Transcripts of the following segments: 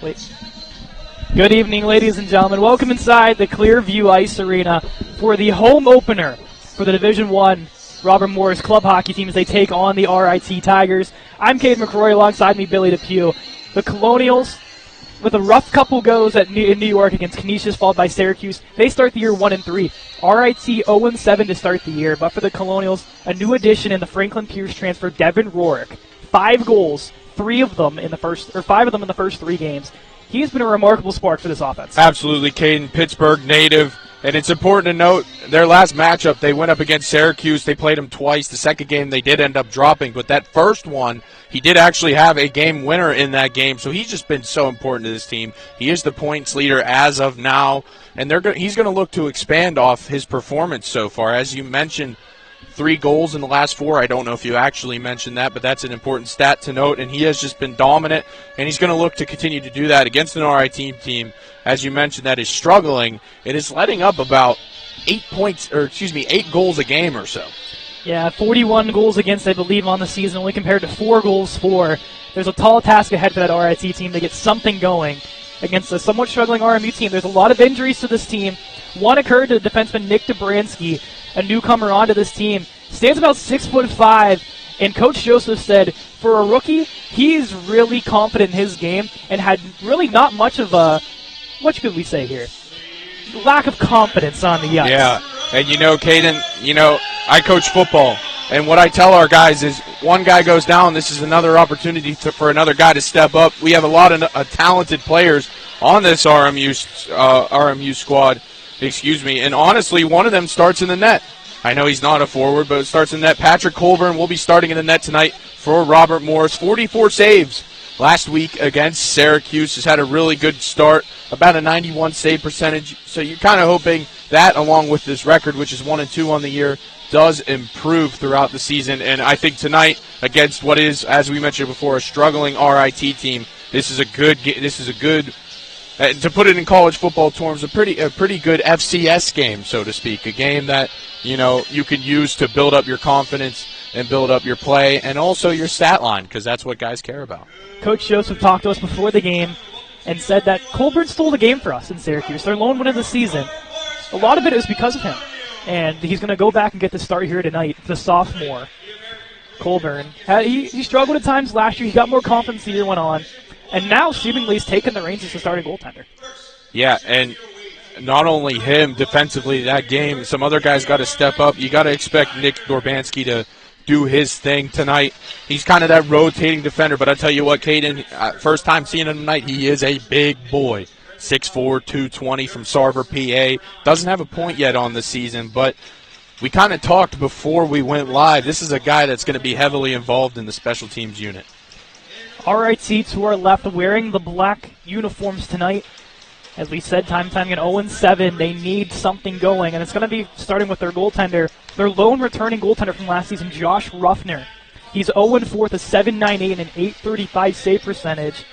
Wait. Good evening, ladies and gentlemen. Welcome inside the Clearview Ice Arena for the home opener for the Division I Robert Morris Club Hockey team as they take on the RIT Tigers. I'm Cade McCrory, alongside me, Billy Depew. The Colonials, with a rough couple goes in New York against Canisius, followed by Syracuse, they start the year 1-3. RIT 0-7 to start the year, but for the Colonials, a new addition in the Franklin Pierce transfer, Devin Rourke. 5 goals, 5 of them in the first 3 games. He's been a remarkable spark for this offense. Absolutely, Caden, Pittsburgh native. And it's important to note, their last matchup, they went up against Syracuse. They played them twice. The second game, they did end up dropping. But that first one, he did actually have a game winner in that game. So he's just been so important to this team. He is the points leader as of now. And he's going to look to expand off his performance so far. As you mentioned, 3 goals in the last 4. I don't know if you actually mentioned that, but that's an important stat to note. And he has just been dominant, and he's going to look to continue to do that against an RIT team, as you mentioned, that is struggling. It is letting up about 8 goals a game or so. Yeah, 41 goals against, I believe, on the season, only compared to 4 goals for. There's a tall task ahead for that RIT team to get something going against a somewhat struggling RMU team. There's a lot of injuries to this team. One occurred to defenseman Nick Dobransky, a newcomer onto this team. Stands about 6'5", and Coach Joseph said for a rookie, he's really confident in his game and had really not much of a, what could we say here, lack of confidence on the ice. Yeah, and Caden, I coach football, and what I tell our guys is one guy goes down, this is another opportunity for another guy to step up. We have a lot of talented players on this RMU squad, and honestly, one of them starts in the net. I know he's not a forward, but it starts in the net. Patrick Colburn will be starting in the net tonight for Robert Morris. 44 saves last week against Syracuse. Has had a really good start, about a 91 save percentage. So you're kind of hoping that, along with this record, which is 1-2 on the year, does improve throughout the season. And I think tonight, against what is, as we mentioned before, a struggling RIT team, this is a good. To put it in college football terms, a pretty good FCS game, so to speak. A game that you can use to build up your confidence and build up your play and also your stat line, because that's what guys care about. Coach Joseph talked to us before the game and said that Colburn stole the game for us in Syracuse. Their lone win of the season. A lot of it is because of him. And he's going to go back and get the start here tonight, the sophomore. Colburn. He struggled at times last year. He got more confidence the year went on. And now seemingly he's taken the reins as the starting goaltender. Yeah, and not only him defensively that game, some other guys got to step up. You got to expect Nick Dorbanski to do his thing tonight. He's kind of that rotating defender, but I tell you what, Caden, first time seeing him tonight, he is a big boy. 6'4", 220 from Sarver, PA. Doesn't have a point yet on the season, but we kind of talked before we went live. This is a guy that's going to be heavily involved in the special teams unit. RIT to our left wearing the black uniforms tonight. As we said, time and time again, 0-7. They need something going, and it's going to be starting with their goaltender, their lone returning goaltender from last season, Josh Ruffner. He's 0-4 with a 7.98 and an 8.35 save percentage.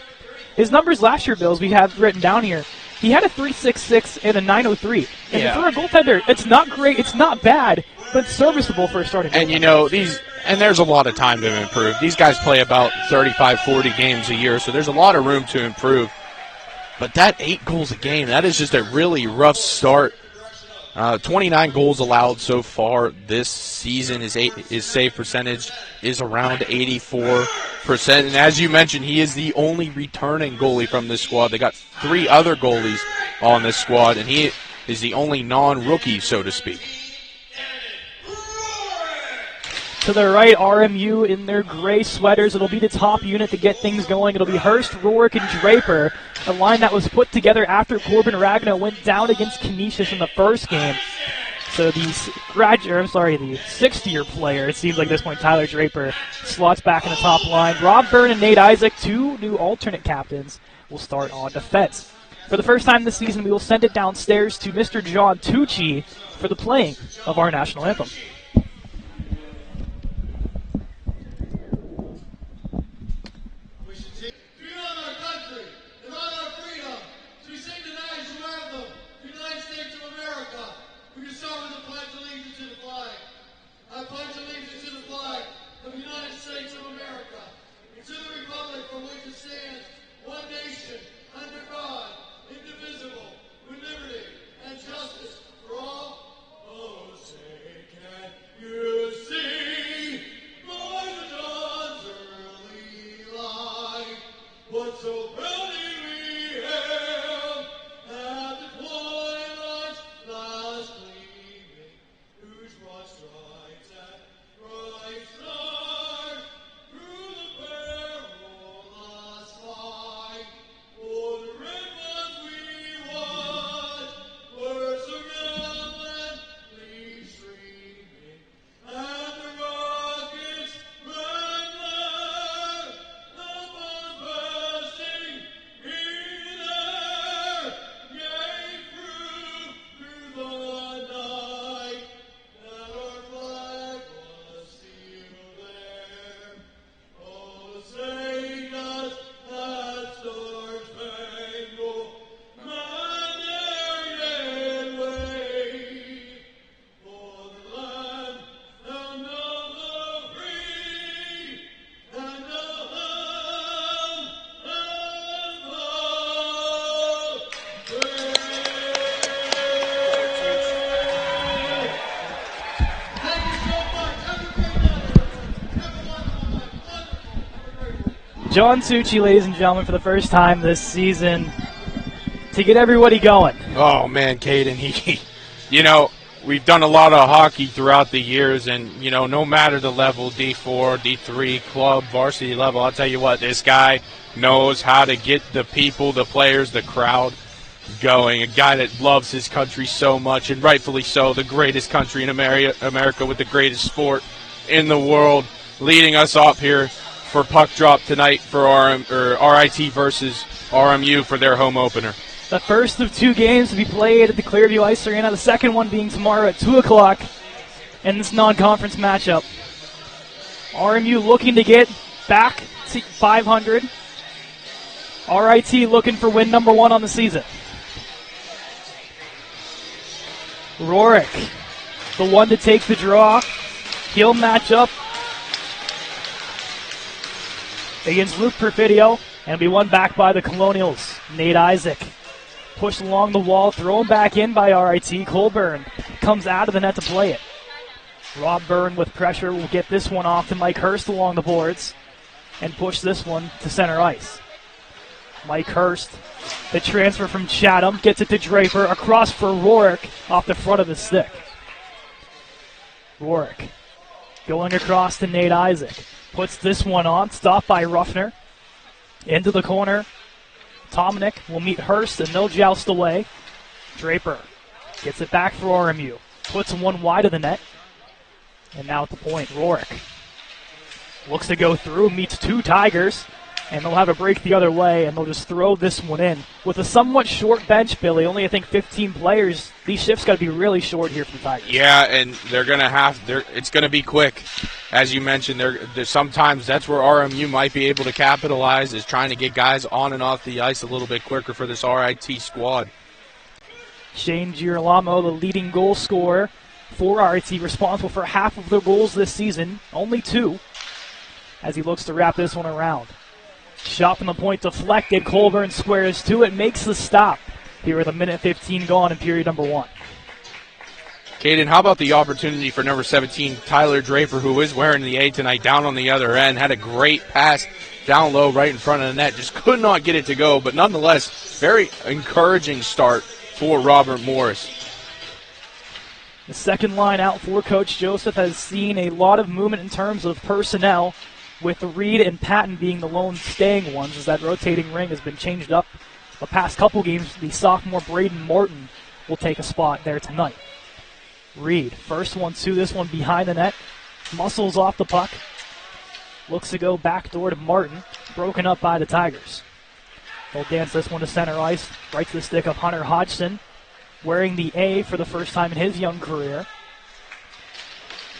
His numbers last year, Bills, we have written down here. He had a 3.66 and a 9.03. And for a goaltender, it's not great, it's not bad, but it's serviceable for a starting goaltender. And there's a lot of time to improve. These guys play about 35, 40 games a year, so there's a lot of room to improve. But that 8 goals a game, that is just a really rough start. 29 goals allowed so far this season. His save percentage is around 84%. And as you mentioned, he is the only returning goalie from this squad. They got 3 other goalies on this squad, and he is the only non-rookie, so to speak. To the right, RMU in their gray sweaters. It'll be the top unit to get things going. It'll be Hurst, Rourke, and Draper, a line that was put together after Corbin Ragnow went down against Canisius in the first game. So the 6th-year player, it seems like at this point, Tyler Draper, slots back in the top line. Rob Byrne and Nate Isaac, 2 new alternate captains, will start on defense. For the first time this season, we will send it downstairs to Mr. John Tucci for the playing of our national anthem. States of America, and to the republic for which it stands, one nation, John Tucci, ladies and gentlemen, for the first time this season to get everybody going. Oh, man, Caden, we've done a lot of hockey throughout the years, and, no matter the level, D4, D3, club, varsity level, I'll tell you what, this guy knows how to get the people, the players, the crowd going. A guy that loves his country so much, and rightfully so, the greatest country in America with the greatest sport in the world, leading us up here for puck drop tonight for RIT versus RMU for their home opener. The first of two games to be played at the Clearview Ice Arena, the second one being tomorrow at 2 o'clock in this non-conference matchup. RMU looking to get back to 500. RIT looking for win number 1 on the season. Rorick, the one to take the draw. He'll match up against Luke Perfidio and be won back by the Colonials. Nate Isaac pushed along the wall, thrown back in by RIT. Colburn comes out of the net to play it. Rob Byrne with pressure will get this one off to Mike Hurst along the boards and push this one to center ice. Mike Hurst, the transfer from Chatham, gets it to Draper, across for Rorick off the front of the stick. Rorick going across to Nate Isaac. Puts this one on, stopped by Ruffner. Into the corner. Tomnick will meet Hurst, and they'll joust away. Draper gets it back for RMU. Puts one wide of the net. And now at the point, Rorick looks to go through, meets two Tigers, and they'll have a break the other way, and they'll just throw this one in. With a somewhat short bench, Billy, only I think 15 players, these shifts got to be really short here for the Tigers. Yeah, and they're going to it's going to be quick. As you mentioned, there's sometimes that's where RMU might be able to capitalize, is trying to get guys on and off the ice a little bit quicker for this RIT squad. Shane Girolamo, the leading goal scorer for RIT, responsible for half of their goals this season, only 2, as he looks to wrap this one around. Shot from the point deflected. Colburn squares to it, makes the stop here with a minute 15 gone in period number 1. Caden, how about the opportunity for number 17, Tyler Draper, who is wearing the A tonight, down on the other end, had a great pass down low right in front of the net, just could not get it to go, but nonetheless, very encouraging start for Robert Morris. The second line out for Coach Joseph has seen a lot of movement in terms of personnel, with Reed and Patton being the lone staying ones, as that rotating ring has been changed up the past couple games. The sophomore Braden Morton will take a spot there tonight. Reed, first one to this one behind the net, muscles off the puck, looks to go backdoor to Martin, broken up by the Tigers. They'll dance this one to center ice, right to the stick of Hunter Hodgson, wearing the A for the first time in his young career.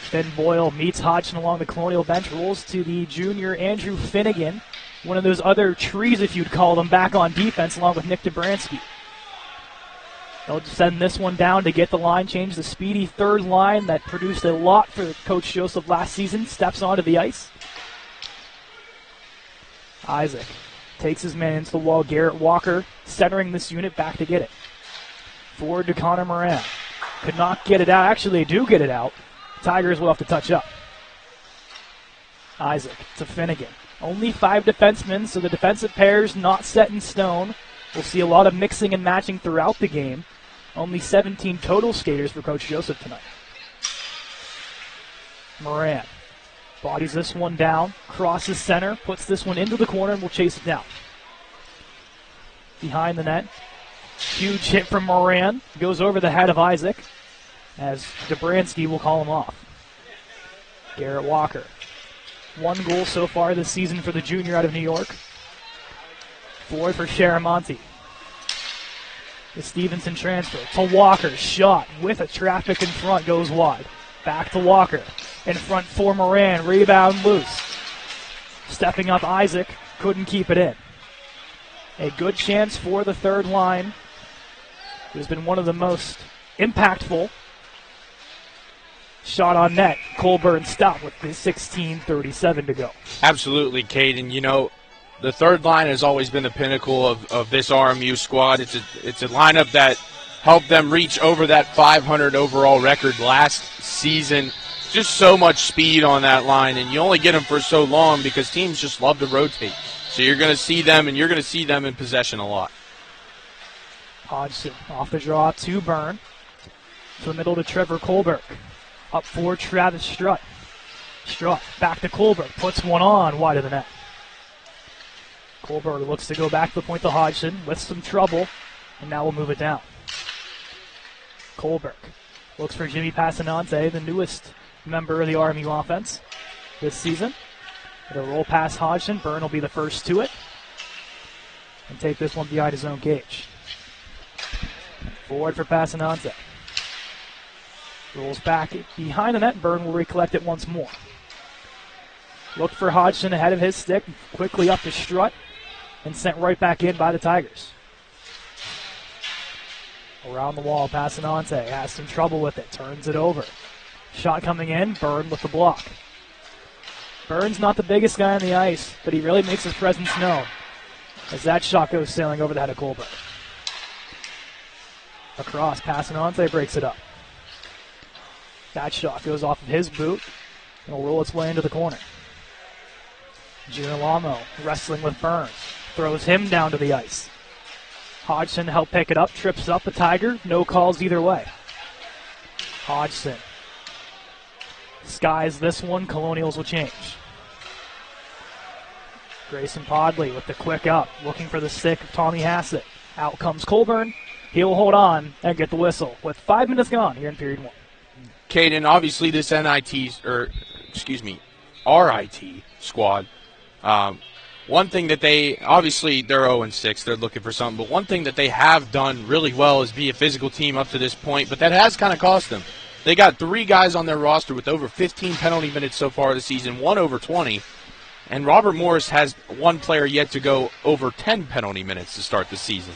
Finn Boyle meets Hodgson along the Colonial bench, rolls to the junior Andrew Finnegan, one of those other trees, if you'd call them, back on defense, along with Nick Dobransky. They'll send this one down to get the line change. The speedy third line that produced a lot for Coach Joseph last season steps onto the ice. Isaac takes his man into the wall. Garrett Walker centering this unit back to get it. Forward to Connor Moran. Could not get it out. Actually, they do get it out. Tigers will have to touch up. Isaac to Finnegan. Only 5 defensemen, so the defensive pair's not set in stone. We'll see a lot of mixing and matching throughout the game. Only 17 total skaters for Coach Joseph tonight. Moran bodies this one down, crosses center, puts this one into the corner, and will chase it down. Behind the net, huge hit from Moran. Goes over the head of Isaac, as Dobransky will call him off. Garrett Walker. 1 goal so far this season for the junior out of New York. Forward for Sharamonte. The Stevenson transfer to Walker. Shot with a traffic in front, goes wide. Back to Walker. In front for Moran. Rebound loose. Stepping up Isaac. Couldn't keep it in. A good chance for the third line, who's been one of the most impactful. Shot on net. Colburn stopped with 16:37 to go. Absolutely, Caden. You know, the third line has always been the pinnacle of this RMU squad. It's a lineup that helped them reach over that 500 overall record last season. Just so much speed on that line, and you only get them for so long because teams just love to rotate. So you're going to see them, and you're going to see them in possession a lot. Hodgson off the draw to Byrne. To the middle to Trevor Colberg. Up for Travis Strutt. Strutt back to Colberg. Puts one on wide of the net. Colberg looks to go back to the point to Hodgson with some trouble, and now we'll move it down. Colberg looks for Jimmy Passanante, the newest member of the RMU offense this season. With a roll past Hodgson, Byrne will be the first to it and take this one behind his own cage. Forward for Passanante. Rolls back behind the net. Byrne will recollect it once more. Looked for Hodgson ahead of his stick. Quickly up to Strutt and sent right back in by the Tigers. Around the wall, Passanante has some trouble with it. Turns it over. Shot coming in. Byrne with the block. Byrne's not the biggest guy on the ice, but he really makes his presence known as that shot goes sailing over the head of Colbert. Across, Passanante breaks it up. That shot goes off of his boot and will roll its way into the corner. Girolamo wrestling with Burns. Throws him down to the ice. Hodgson helped pick it up, trips up the Tiger. No calls either way. Hodgson skies this one. Colonials will change. Grayson Podley with the quick up, looking for the stick of Tommy Hassett. Out comes Colburn. He'll hold on and get the whistle with 5 minutes gone here in period 1. Caden, obviously this RIT squad, one thing that they're 0-6, they're looking for something, but one thing that they have done really well is be a physical team up to this point, but that has kind of cost them. They got 3 guys on their roster with over 15 penalty minutes so far this season, 1 over 20, and Robert Morris has 1 player yet to go over 10 penalty minutes to start the season.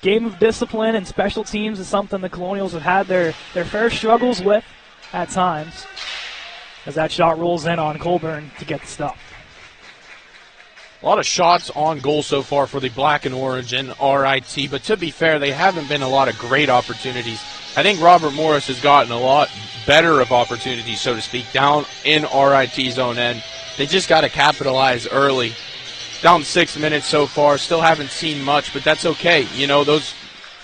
Game of discipline and special teams is something the Colonials have had their fair struggles with at times, as that shot rolls in on Colburn to get the stop. A lot of shots on goal so far for the Black and Orange and RIT, but to be fair, they haven't been a lot of great opportunities. I think Robert Morris has gotten a lot better of opportunities, so to speak, down in RIT's own end. They just got to capitalize early. Down 6 minutes so far, still haven't seen much, but that's okay. You know, those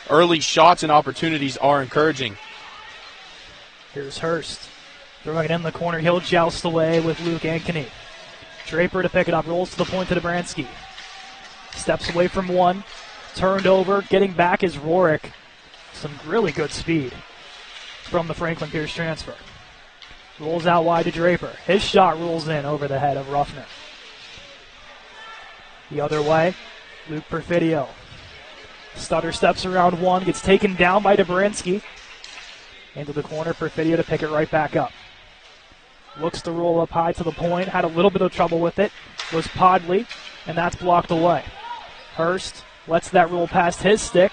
early shots and opportunities are encouraging. Here's Hurst. Throwing it in the corner. He'll joust away with Luke Ankeny. Draper to pick it up. Rolls to the point to Dobransky. Steps away from one. Turned over. Getting back is Rorick. Some really good speed from the Franklin Pierce transfer. Rolls out wide to Draper. His shot rolls in over the head of Ruffner. The other way, Luke Perfidio. Stutter steps around one, gets taken down by Dobransky. Into the corner, Perfidio to pick it right back up. Looks to roll up high to the point, had a little bit of trouble with it, was Podley, and that's blocked away. Hurst lets that roll past his stick,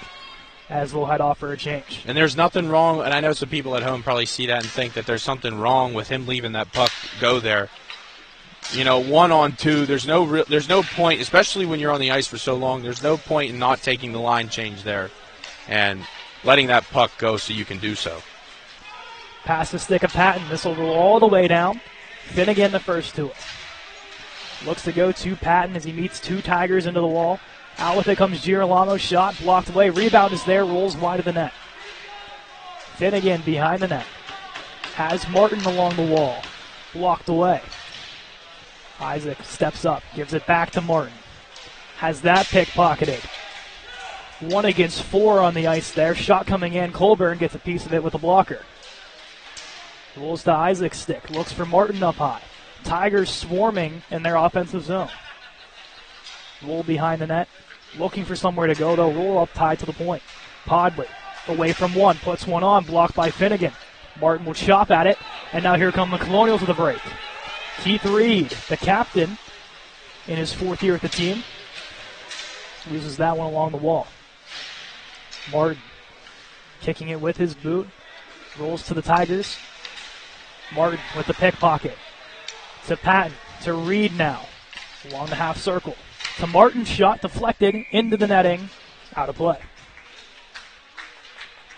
as we'll head off for a change. And there's nothing wrong, and I know some people at home probably see that and think that there's something wrong with him leaving that puck go there. You know, 1-on-2, there's no point, especially when you're on the ice for so long, there's no point in not taking the line change there and letting that puck go so you can do so. Pass the stick of Patton. This will roll all the way down. Finnegan the first to it. Looks to go to Patton as he meets two Tigers into the wall. Out with it comes Girolamo. Shot blocked away. Rebound is there. Rolls wide of the net. Finnegan behind the net. Has Martin along the wall. Blocked away. Isaac steps up. Gives it back to Martin. Has that pickpocketed. 1 against 4 on the ice there. Shot coming in. Colburn gets a piece of it with a blocker. Rolls to Isaac's stick. Looks for Martin up high. Tigers swarming in their offensive zone. Roll behind the net. Looking for somewhere to go, though. Roll up tied to the point. Podley away from one. Puts one on. Blocked by Finnegan. Martin will chop at it. And now here come the Colonials with a break. Keith Reed, the captain, in his 4th year with the team, loses that one along the wall. Martin kicking it with his boot. Rolls to the Tigers. Martin with the pickpocket. To Patton. To Reed now. Along the half circle. To Martin. Shot deflected into the netting. Out of play.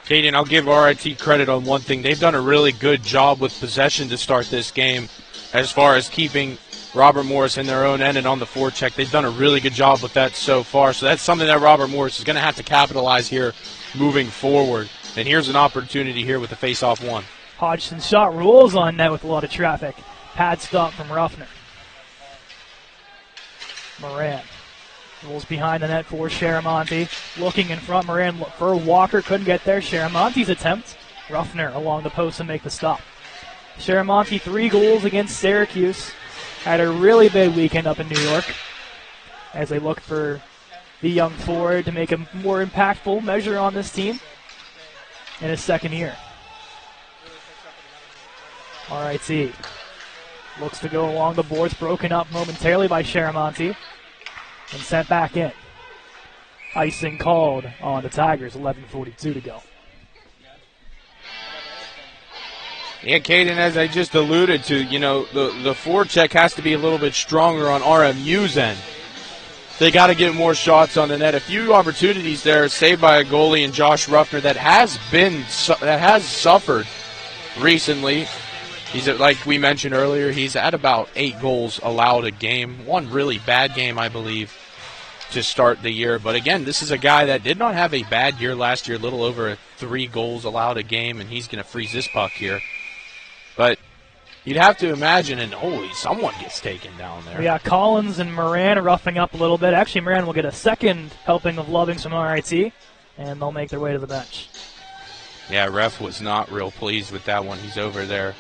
Caden, I'll give RIT credit on one thing. They've done a really good job with possession to start this game as far as keeping Robert Morris in their own end and on the forecheck. They've done a really good job with that so far. So that's something that Robert Morris is going to have to capitalize here moving forward. And here's an opportunity here with the face-off one. Hodgson's shot rolls on net with a lot of traffic. Pad stop from Ruffner. Moran rolls behind the net for Sharamonte. Looking in front, Moran for Walker. Couldn't get there. Sharamonte's attempt. Ruffner along the post to make the stop. Sharamonte 3 goals against Syracuse. Had a really big weekend up in New York as they look for the young forward to make a more impactful measure on this team in his 2nd year. RIT looks to go along the boards, broken up momentarily by Sharamonte and sent back in. Icing called on the Tigers, 11:42 to go. Yeah, Caden, as I just alluded to, the forecheck has to be a little bit stronger on RMU's end. They got to get more shots on the net. A few opportunities there saved by a goalie and Josh Ruffner that has suffered recently. He's like we mentioned earlier, he's at about 8 goals allowed a game. One really bad game, I believe, to start the year. But again, this is a guy that did not have a bad year last year, a little over 3 goals allowed a game, and he's going to freeze this puck here. But you'd have to imagine, and holy, someone gets taken down there. Yeah, Collins and Moran roughing up a little bit. Actually, Moran will get a second helping of Lovings from RIT, and they'll make their way to the bench. Yeah, ref was not real pleased with that one. He's over there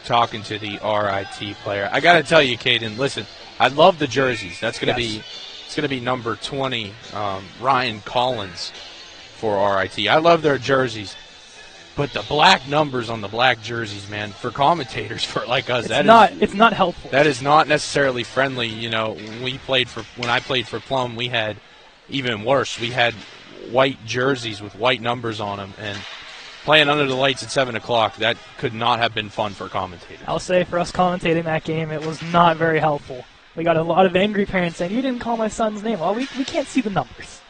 talking to the RIT player. I got to tell you, Caden, listen, I love the jerseys. That's going to be number 20, Ryan Collins for RIT. I love their jerseys. But the black numbers on the black jerseys, man, for commentators for like us, it's not helpful. That is not necessarily friendly. When I played for Plum, we had even worse. We had white jerseys with white numbers on them, and playing under the lights at 7 o'clock, that could not have been fun for commentators. I'll say for us commentating that game, it was not very helpful. We got a lot of angry parents saying, "You didn't call my son's name." Well, we can't see the numbers.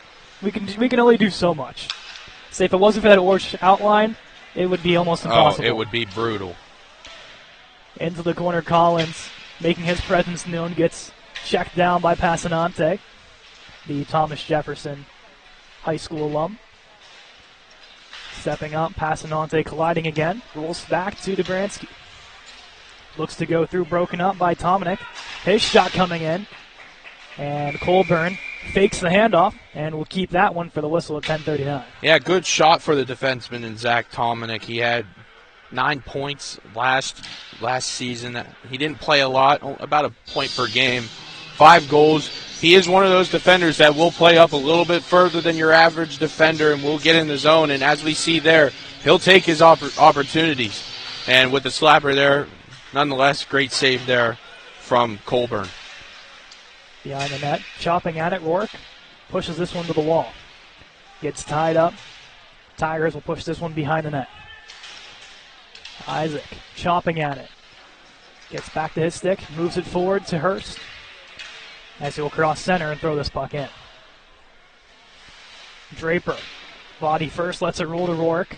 We can only do so much. Say if it wasn't for that orange outline, it would be almost impossible. Oh, it would be brutal. Into the corner, Collins, making his presence known, gets checked down by Passanante, the Thomas Jefferson High School alum. Stepping up, Passanante colliding again, rolls back to Dobransky. Looks to go through, broken up by Tominick. His shot coming in, and Colburn fakes the handoff, and will keep that one for the whistle at 10:39. Yeah, good shot for the defenseman in Zach Tominick. He had 9 points last season. He didn't play a lot, about a point per game, 5 goals. He is one of those defenders that will play up a little bit further than your average defender and will get in the zone. And as we see there, he'll take his opportunities. And with the slapper there, nonetheless, great save there from Colburn. Behind the net, chopping at it, Rourke pushes this one to the wall. Gets tied up. Tigers will push this one behind the net. Isaac chopping at it. Gets back to his stick, moves it forward to Hurst as he will cross center and throw this puck in. Draper, body first, lets it roll to Rourke.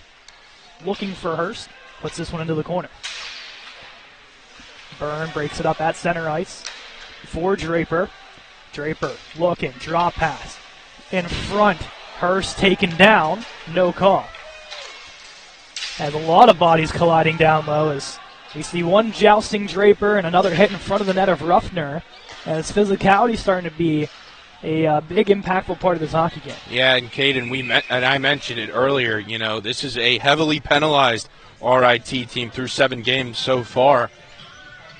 Looking for Hurst, puts this one into the corner. Byrne breaks it up at center ice. for Draper. Draper looking, drop pass. In front, Hurst taken down, no call. Has a lot of bodies colliding down low as we see one jousting Draper and another hit in front of the net of Ruffner. As physicality starting to be a big impactful part of this hockey game. Yeah, and Caden, I mentioned it earlier, this is a heavily penalized RIT team through 7 games so far.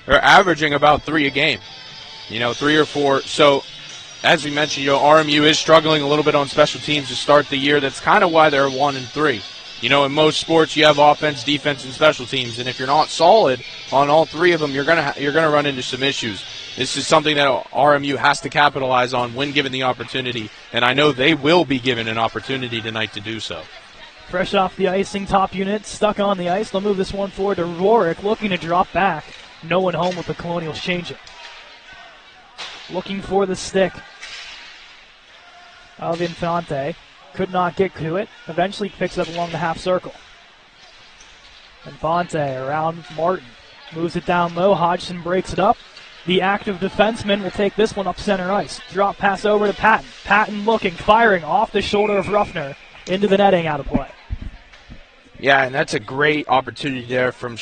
They're averaging about 3 a game, 3 or 4. So, as we mentioned, RMU is struggling a little bit on special teams to start the year. That's kind of why they're 1-3. In most sports, you have offense, defense, and special teams, and if you're not solid on all 3 of them, you're gonna run into some issues. This is something that RMU has to capitalize on when given the opportunity, and I know they will be given an opportunity tonight to do so. Fresh off the icing, top unit stuck on the ice. They'll move this one forward to Rorick, looking to drop back. No one home with the Colonials changing. Looking for the stick of Infante. Could not get to it. Eventually picks it up along the half circle. Infante around Martin. Moves it down low. Hodgson breaks it up. The active defenseman will take this one up center ice. Drop pass over to Patton. Patton looking, firing off the shoulder of Ruffner into the netting, out of play. Yeah, and that's a great opportunity there from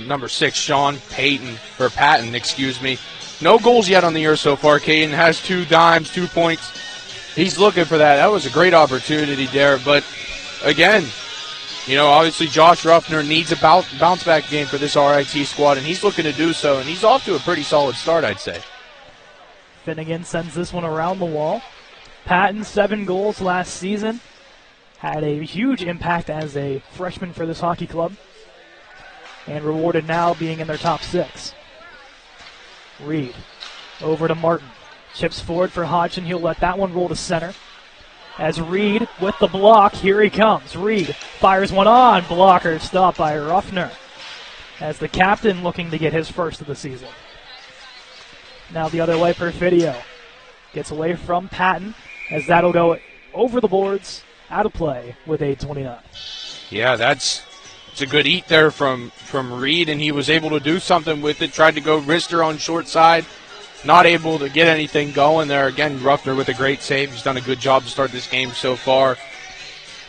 number 6, Patton, excuse me. No goals yet on the year so far. Caden has 2 dimes, 2 points. He's looking for that. That was a great opportunity there. But, again, obviously Josh Ruffner needs a bounce-back game for this RIT squad, and he's looking to do so, and he's off to a pretty solid start, I'd say. Finnegan sends this one around the wall. Patton, 7 goals last season. Had a huge impact as a freshman for this hockey club, and rewarded now being in their top 6. Reed over to Martin. Chips forward for Hodgson. He'll let that one roll to center. As Reed with the block, here he comes. Reed fires one on. Blocker stopped by Ruffner. As the captain looking to get his first of the season. Now the other way, Perfidio gets away from Patton, as that'll go over the boards, out of play with 8:29. Yeah, it's a good eat there from Reed, and he was able to do something with it. Tried to go wrister on short side. Not able to get anything going there. Again, Ruffner with a great save. He's done a good job to start this game so far.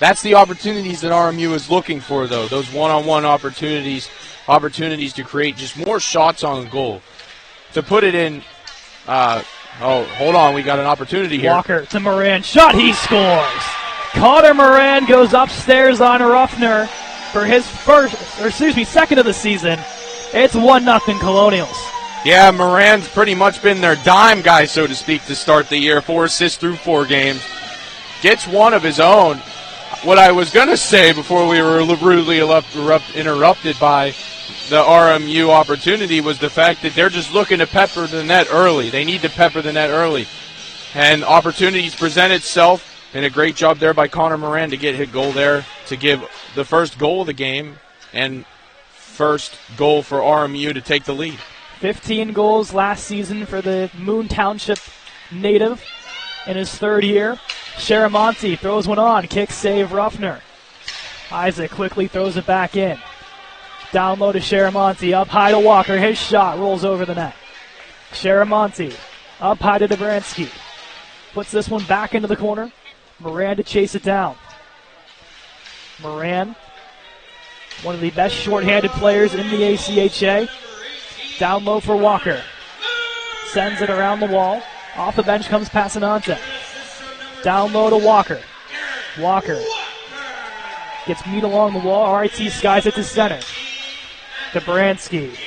That's the opportunities that RMU is looking for, though. Those one-on-one opportunities to create just more shots on goal. To put it in, hold on, we got an opportunity here. Walker to Moran, shot, he scores! Connor Moran goes upstairs on Ruffner for his second of the season. It's 1-0 Colonials. Yeah, Moran's pretty much been their dime guy, so to speak, to start the year. 4 assists through 4 games. Gets one of his own. What I was going to say before we were rudely interrupted by the RMU opportunity was the fact that they're just looking to pepper the net early. They need to pepper the net early. And opportunities present itself, and a great job there by Connor Moran to get his goal there to give the first goal of the game and first goal for RMU to take the lead. 15 goals last season for the Moon Township native in his 3rd year. Sharamonti throws one on, kick save Ruffner. Isaac quickly throws it back in. Down low to Sharamonti, up high to Walker. His shot rolls over the net. Sharamonti up high to Dobransky. Puts this one back into the corner. Moran to chase it down. Moran, one of the best shorthanded players in the ACHA. Down low for Walker. Sends it around the wall. Off the bench comes Passanante. Down low to Walker. Walker gets meat along the wall. RIT skies it to center. Dobransky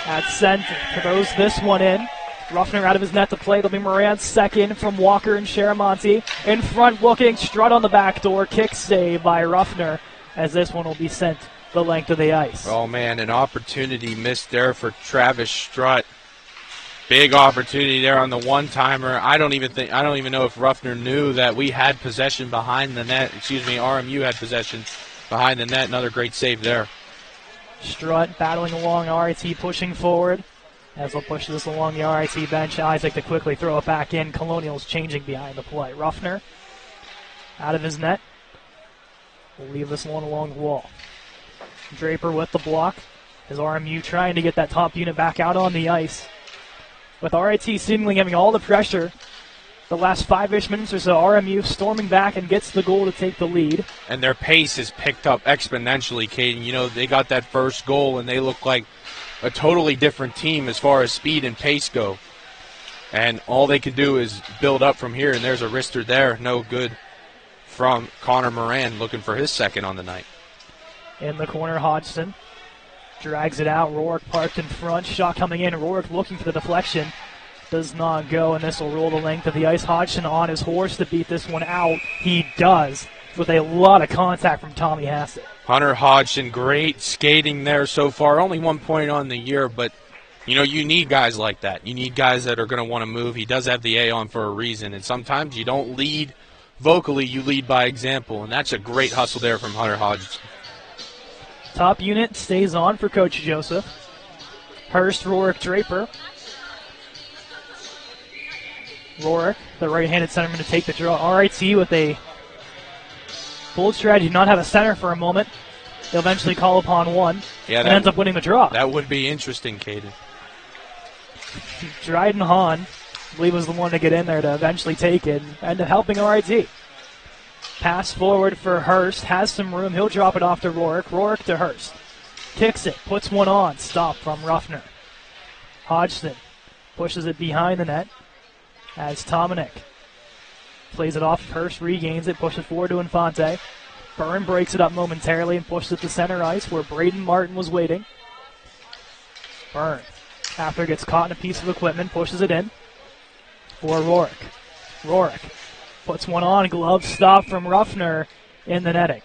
at center. Throws this one in. Ruffner out of his net to play. It'll be Moran's second from Walker and Sharamonti. In front looking, strut on the back door. Kick save by Ruffner, as this one will be sent the length of the ice. Oh, man, an opportunity missed there for Travis Strutt. Big opportunity there on the one-timer. I don't even know if Ruffner knew that we had possession behind the net. RMU had possession behind the net. Another great save there. Strutt battling along RIT, pushing forward. As they'll push this along the RIT bench, Isaac to quickly throw it back in. Colonials changing behind the play. Ruffner out of his net. We'll leave this one along the wall. Draper with the block. As RMU trying to get that top unit back out on the ice. with RIT seemingly having all the pressure. The last 5-ish minutes or so, RMU storming back and gets the goal to take the lead. And their pace is picked up exponentially, Caden. You know, they got that first goal, and they look like a totally different team as far as speed and pace go. And all they can do is build up from here, and there's a wrister there. No good from Connor Moran, looking for his second on the night. In the corner, Hodgson drags it out. Rourke parked in front. Shot coming in. Rourke looking for the deflection. Does not go, and this will roll the length of the ice. Hodgson on his horse to beat this one out. He does, with a lot of contact from Tommy Hassett. Hunter Hodgson, great skating there so far. Only 1 point on the year, but, you know, you need guys like that. You need guys that are going to want to move. He does have the A on for a reason, and sometimes you don't lead vocally, you lead by example, and that's a great hustle there from Hunter Hodgson. Top unit stays on for Coach Joseph. Hurst, Rourke, Draper. Rourke, the right-handed centerman, to take the draw. RIT with a bold strategy, not have a center for a moment. They'll eventually call upon one, and ends up winning the draw. That would be interesting, Caden. Dryden Hahn, I believe, was the one to get in there to eventually take it and end up helping RIT. Pass forward for Hurst, has some room. He'll drop it off to Rourke. Rourke to Hurst. Kicks it, puts one on. Stop from Ruffner. Hodgson pushes it behind the net as Tomanek plays it off. Hurst regains it, pushes forward to Infante. Byrne breaks it up momentarily and pushes it to center ice where Braden Martin was waiting. Byrne, after gets caught in a piece of equipment, pushes it in for Rourke. Rourke puts one on, glove stop from Ruffner in the netting.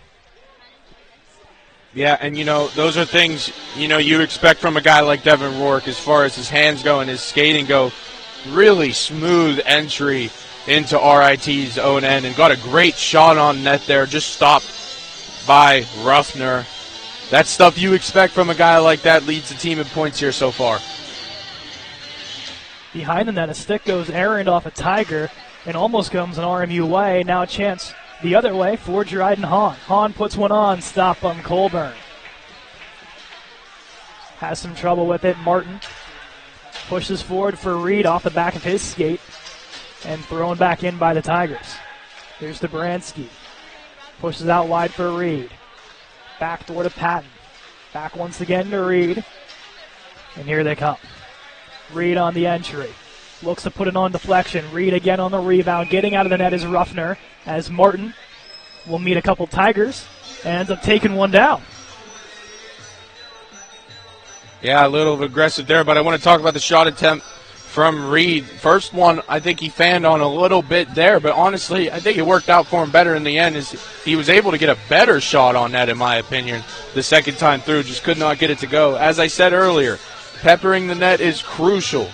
Yeah, and, you know, those are things, you know, you expect from a guy like Devin Rourke as far as his hands go and his skating go. Really smooth entry into RIT's own end and got a great shot on net there, just stopped by Ruffner. That's stuff you expect from a guy like that, leads the team in points here so far. Behind the net, a stick goes errant off a Tiger and almost comes an RMU way. Now a chance the other way for Dryden Hahn. Hahn puts one on, stop on Colburn. Has some trouble with it. Martin pushes forward for Reed off the back of his skate and thrown back in by the Tigers. Here's Dobransky. Pushes out wide for Reed. Backdoor to Patton. Back once again to Reed. And here they come. Reed on the entry. Looks to put it on deflection. Reed again on the rebound. Getting out of the net is Ruffner as Martin will meet a couple Tigers and ends up taking one down. Yeah, a little aggressive there, but I want to talk about the shot attempt from Reed. First one, I think he fanned on a little bit there, but honestly, I think it worked out for him better in the end. As he was able to get a better shot on that, in my opinion, the second time through. Just could not get it to go. As I said earlier, peppering the net is crucial,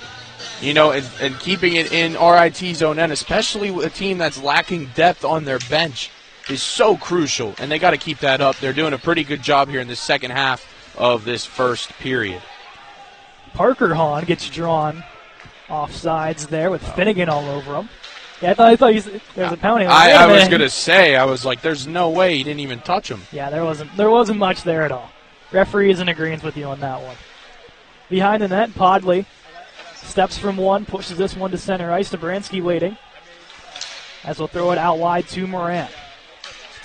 you know, and keeping it in RIT's own end, especially with a team that's lacking depth on their bench, is so crucial, and they got to keep that up. They're doing a pretty good job here in the second half of this first period. Parker Hahn gets drawn off sides there with Finnegan all over him. Yeah, I thought there was a penalty. I was going to say, I was like, there's no way he didn't even touch him. Yeah, there wasn't much there at all. Referee is in agreement with you on that one. Behind the net, Podley steps from one, pushes this one to center ice. Dobransky waiting, as we'll throw it out wide to Moran.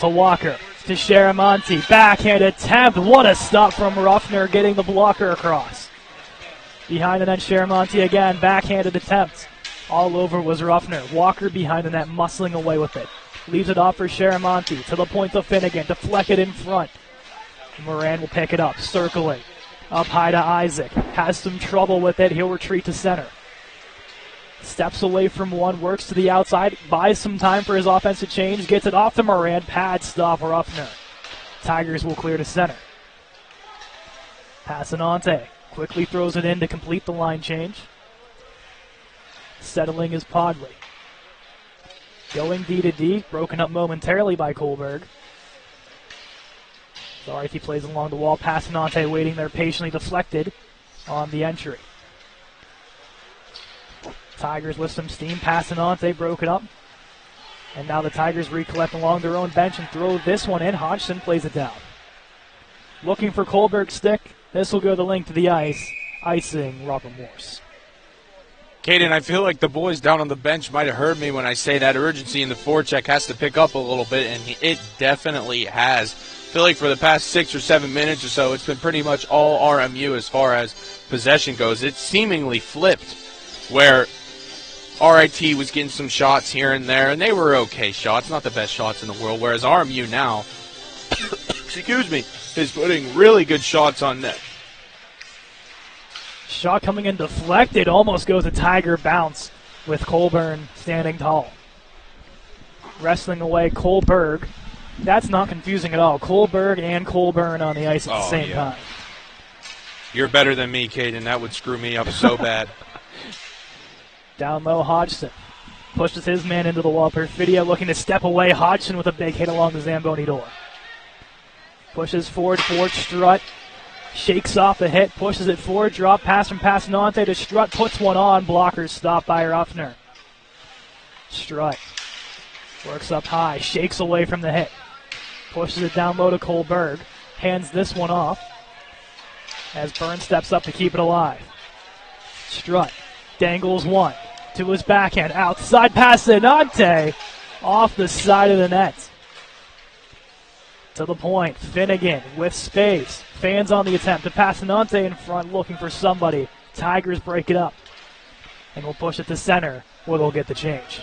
To Walker, to Sharamonte. Backhand attempt. What a stop from Ruffner, getting the blocker across. Behind the net, Sharamonte again. Backhanded attempt. All over was Ruffner. Walker behind the net, muscling away with it. Leaves it off for Sharamonte. To the point of Finnegan. Deflected in front. Moran will pick it up, circling. Up high to Isaac. Has some trouble with it. He'll retreat to center. Steps away from one, works to the outside, buys some time for his offensive change, gets it off to Moran, pad stop Ruffner. Tigers will clear to center. Passanante quickly throws it in to complete the line change. Settling is Podley. Going D to D, broken up momentarily by Kohlberg. Sorry if he plays along the wall. Passanante waiting there patiently, deflected on the entry. Tigers lift some steam. Passanante broke it up. And now the Tigers recollect along their own bench and throw this one in. Hodgson plays it down. Looking for Kohlberg's stick. This will go the length of the ice. Icing Robert Morse. Caden, I feel like the boys down on the bench might have heard me when I say that urgency in the forecheck has to pick up a little bit, and it definitely has. I feel like for the past 6 or 7 minutes or so, it's been pretty much all RMU as far as possession goes. It's seemingly flipped, where RIT was getting some shots here and there, and they were okay shots, not the best shots in the world, whereas RMU now, excuse me, is putting really good shots on net. Shot coming in deflected, almost goes a Tiger bounce with Colburn standing tall. Wrestling away Colberg. That's not confusing at all. Colberg and Colburn on the ice at the same time. You're better than me, Caden. That would screw me up so bad. Down low, Hodgson pushes his man into the wall. Perfidia looking to step away. Hodgson with a big hit along the Zamboni door. Pushes forward, Strut. Shakes off the hit, pushes it forward, drop pass from Passanante to Strut, puts one on, blockers stopped by Ruffner. Strut works up high, shakes away from the hit, pushes it down low to Colberg, hands this one off as Burns steps up to keep it alive. Strut dangles one to his backhand, outside Passanante, off the side of the net. To the point, Finnegan with space. Fans on the attempt to Passanante in front looking for somebody. Tigers break it up. And we'll push it to center where they'll get the change.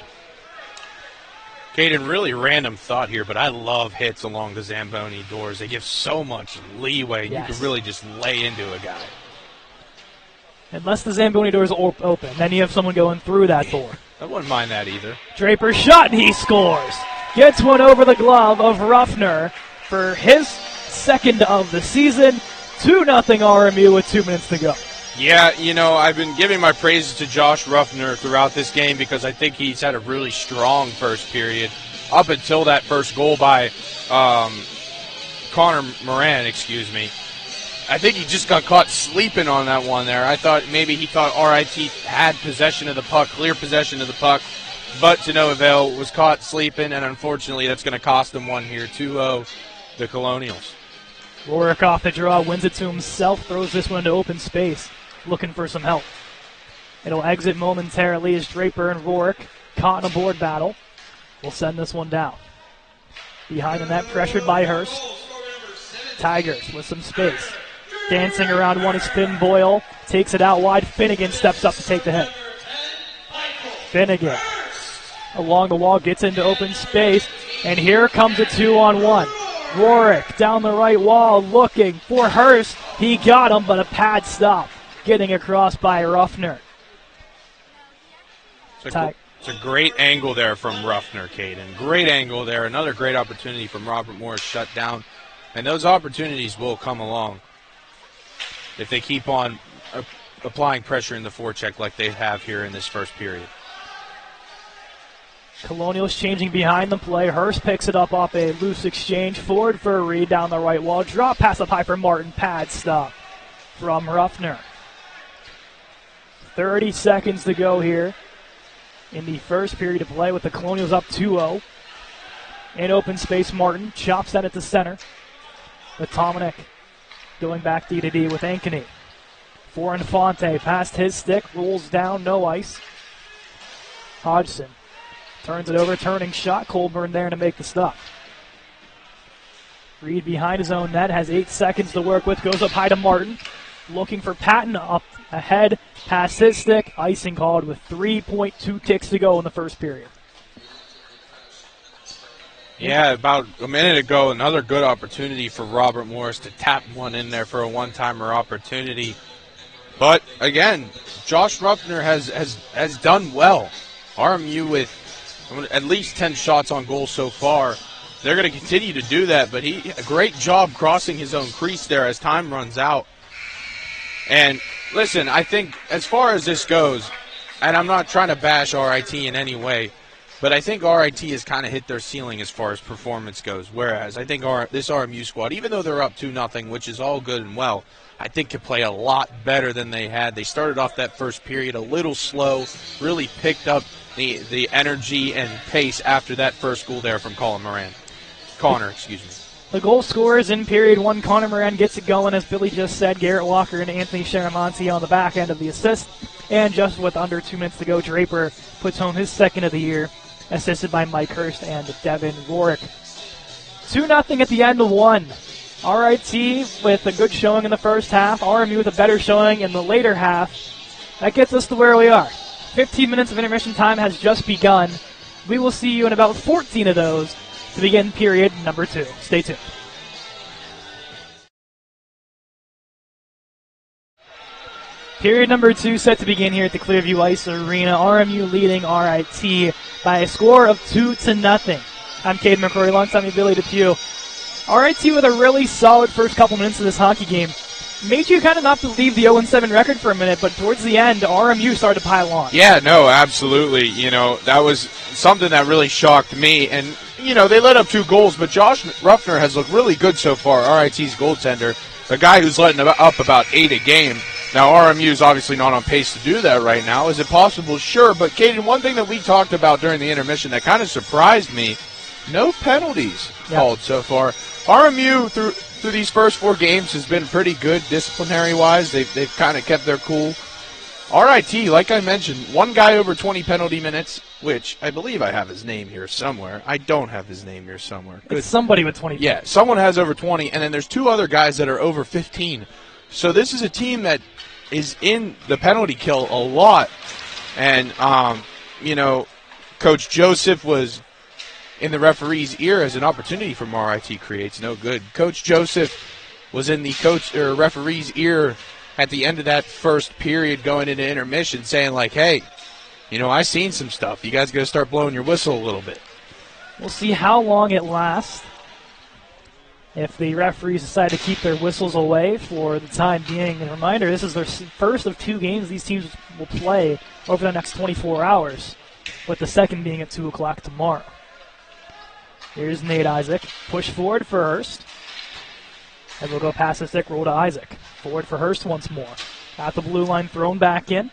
Caden, really random thought here, but I love hits along the Zamboni doors. They give so much leeway. Yes. You can really just lay into a guy. Unless the Zamboni door is open. Then you have someone going through that door. I wouldn't mind that either. Draper's shot, and he scores. Gets one over the glove of Ruffner for his second of the season. 2-0 RMU with 2 minutes to go. Yeah, you know, I've been giving my praises to Josh Ruffner throughout this game because I think he's had a really strong first period up until that first goal by Connor Moran, excuse me. I think he just got caught sleeping on that one there. I thought maybe he thought RIT had possession of the puck, clear possession of the puck, but to no avail, was caught sleeping, and unfortunately that's going to cost them one here, 2-0, the Colonials. Rourke off the draw, wins it to himself, throws this one into open space, looking for some help. It'll exit momentarily as Draper and Rourke caught in a board battle. We'll send this one down. Behind the net, pressured by Hurst. Tigers with some space. Dancing around one is Finn Boyle. Takes it out wide. Finnegan steps up to take the hit. Finnegan along the wall, gets into open space, and here comes a 2-on-1. Rourke down the right wall looking for Hurst. He got him, but a pad stop. Getting across by Ruffner. It's a great angle there from Ruffner, Caden. Great angle there. Another great opportunity from Robert Morris shut down. And those opportunities will come along if they keep on applying pressure in the forecheck like they have here in this first period. Colonials changing behind the play. Hurst picks it up off a loose exchange. Forward for a read down the right wall. Drop pass up high for Martin. Pad stop from Ruffner. 30 seconds to go here in the first period of play with the Colonials up 2-0. In open space, Martin chops that at the center. With Tomanek going back D-to-D with Ankeny. For Infante, past his stick, rolls down, no ice. Hodgson turns it over, turning shot. Colburn there to make the stop. Reed behind his own net, has 8 seconds to work with, goes up high to Martin. Looking for Patton up ahead, past his stick. Icing called with 3.2 ticks to go in the first period. Yeah, about a minute ago, another good opportunity for Robert Morris to tap one in there for a one-timer opportunity. But, again, Josh Ruffner has done well. RMU with at least 10 shots on goal so far. They're going to continue to do that, but a great job crossing his own crease there as time runs out. And, listen, I think as far as this goes, and I'm not trying to bash RIT in any way, but I think RIT has kind of hit their ceiling as far as performance goes, whereas I think this RMU squad, even though they're up 2-0, which is all good and well, I think could play a lot better than they had. They started off that first period a little slow, really picked up the energy and pace after that first goal there from Connor, excuse me. The goal scorers in period one, Connor Moran gets it going, as Billy just said. Garrett Walker and Anthony Sharamonti on the back end of the assist. And just with under 2 minutes to go, Draper puts home his second of the year, assisted by Mike Hurst and Devin Rorick. 2-0 at the end of one. RIT with a good showing in the first half. RMU with a better showing in the later half. That gets us to where we are. 15 minutes of intermission time has just begun. We will see you in about 14 of those to begin period number 2. Stay tuned. Period number 2 set to begin here at the Clearview Ice Arena. RMU leading RIT by a score of 2-0. I'm Caden McCrory, alongside me Billy DePew. RIT with a really solid first couple minutes of this hockey game. Made you kind of not believe the 0-7 record for a minute, but towards the end, RMU started to pile on. Yeah, no, absolutely. You know, that was something that really shocked me. And, you know, they let up 2 goals, but Josh Ruffner has looked really good so far, RIT's goaltender, a guy who's letting up about 8 a game. Now, RMU is obviously not on pace to do that right now. Is it possible? Sure. But, Caden, one thing that we talked about during the intermission that kind of surprised me, no penalties called so far. RMU, through these first 4 games, has been pretty good disciplinary-wise. They've kind of kept their cool. RIT, like I mentioned, one guy over 20 penalty minutes, which I believe I have his name here somewhere. I don't have his name here somewhere. Good. It's somebody with 20. Yeah, someone has over 20, and then there's 2 other guys that are over 15. So this is a team that is in the penalty kill a lot. And, you know, Coach Joseph was in the referee's ear as an opportunity from RIT creates no good. Coach Joseph was in the referee's ear at the end of that first period going into intermission saying, like, hey, you know, I seen some stuff. You guys got to start blowing your whistle a little bit. We'll see how long it lasts. If the referees decide to keep their whistles away for the time being. A reminder, this is their first of 2 games these teams will play over the next 24 hours, with the second being at 2 o'clock tomorrow. Here's Nate Isaac. Push forward for Hurst. And we'll go past the stick, roll to Isaac. Forward for Hurst once more. At the blue line, thrown back in